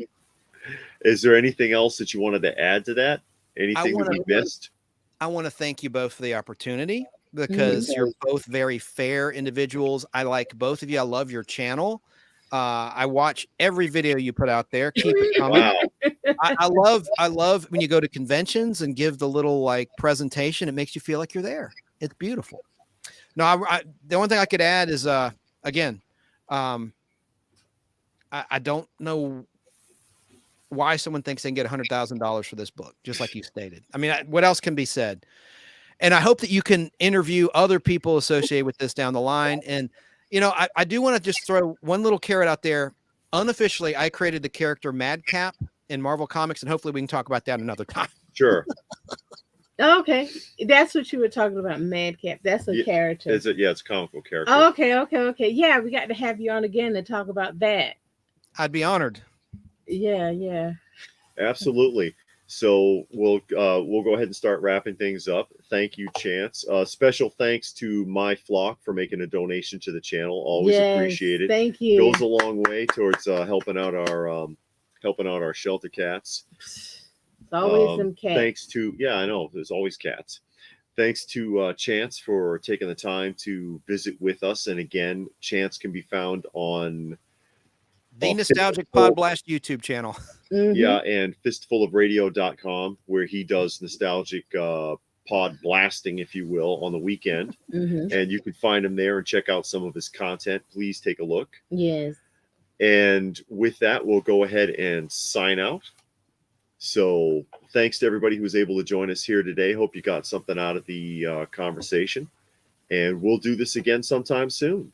Speaker 1: Is there anything else that you wanted to add to that? Anything that we missed?
Speaker 3: I want to thank you both for the opportunity, because you're both very fair individuals. I like both of you. I love your channel. I watch every video you put out there. Keep it coming.
Speaker 1: Wow.
Speaker 3: I love when you go to conventions and give the little like presentation. It makes you feel like you're there. It's beautiful. No, the only thing I could add is again, I don't know why someone thinks they can get $100,000 for this book, just like you stated. I mean, what else can be said? And I hope that you can interview other people associated with this down the line. And, you know, I do want to just throw one little carrot out there. Unofficially, I created the character Madcap in Marvel Comics, and hopefully we can talk about that another time.
Speaker 1: Sure.
Speaker 2: Okay, that's what you were talking about, Madcap. That's a character.
Speaker 1: Is it? Yeah, it's a comic book character.
Speaker 2: Oh, okay. Yeah, we got to have you on again to talk about that.
Speaker 3: I'd be honored.
Speaker 2: Yeah.
Speaker 1: Absolutely. So we'll go ahead and start wrapping things up. Thank you, Chance. Special thanks to My Flock for making a donation to the channel. Always appreciated.
Speaker 2: Thank you.
Speaker 1: Goes a long way towards helping out our shelter cats.
Speaker 2: It's always some cats.
Speaker 1: Thanks to I know there's always cats. Thanks to Chance for taking the time to visit with us. And again, Chance can be found on
Speaker 3: the Nostalgic Pod Blast YouTube channel.
Speaker 1: Yeah, and fistfulofradio.com, where he does nostalgic pod blasting, if you will, on the weekend. And you can find him there and check out some of his content. Please take a look.
Speaker 2: Yes.
Speaker 1: And with that, we'll go ahead and sign out. So thanks to everybody who was able to join us here today. Hope you got something out of the conversation. And we'll do this again sometime soon.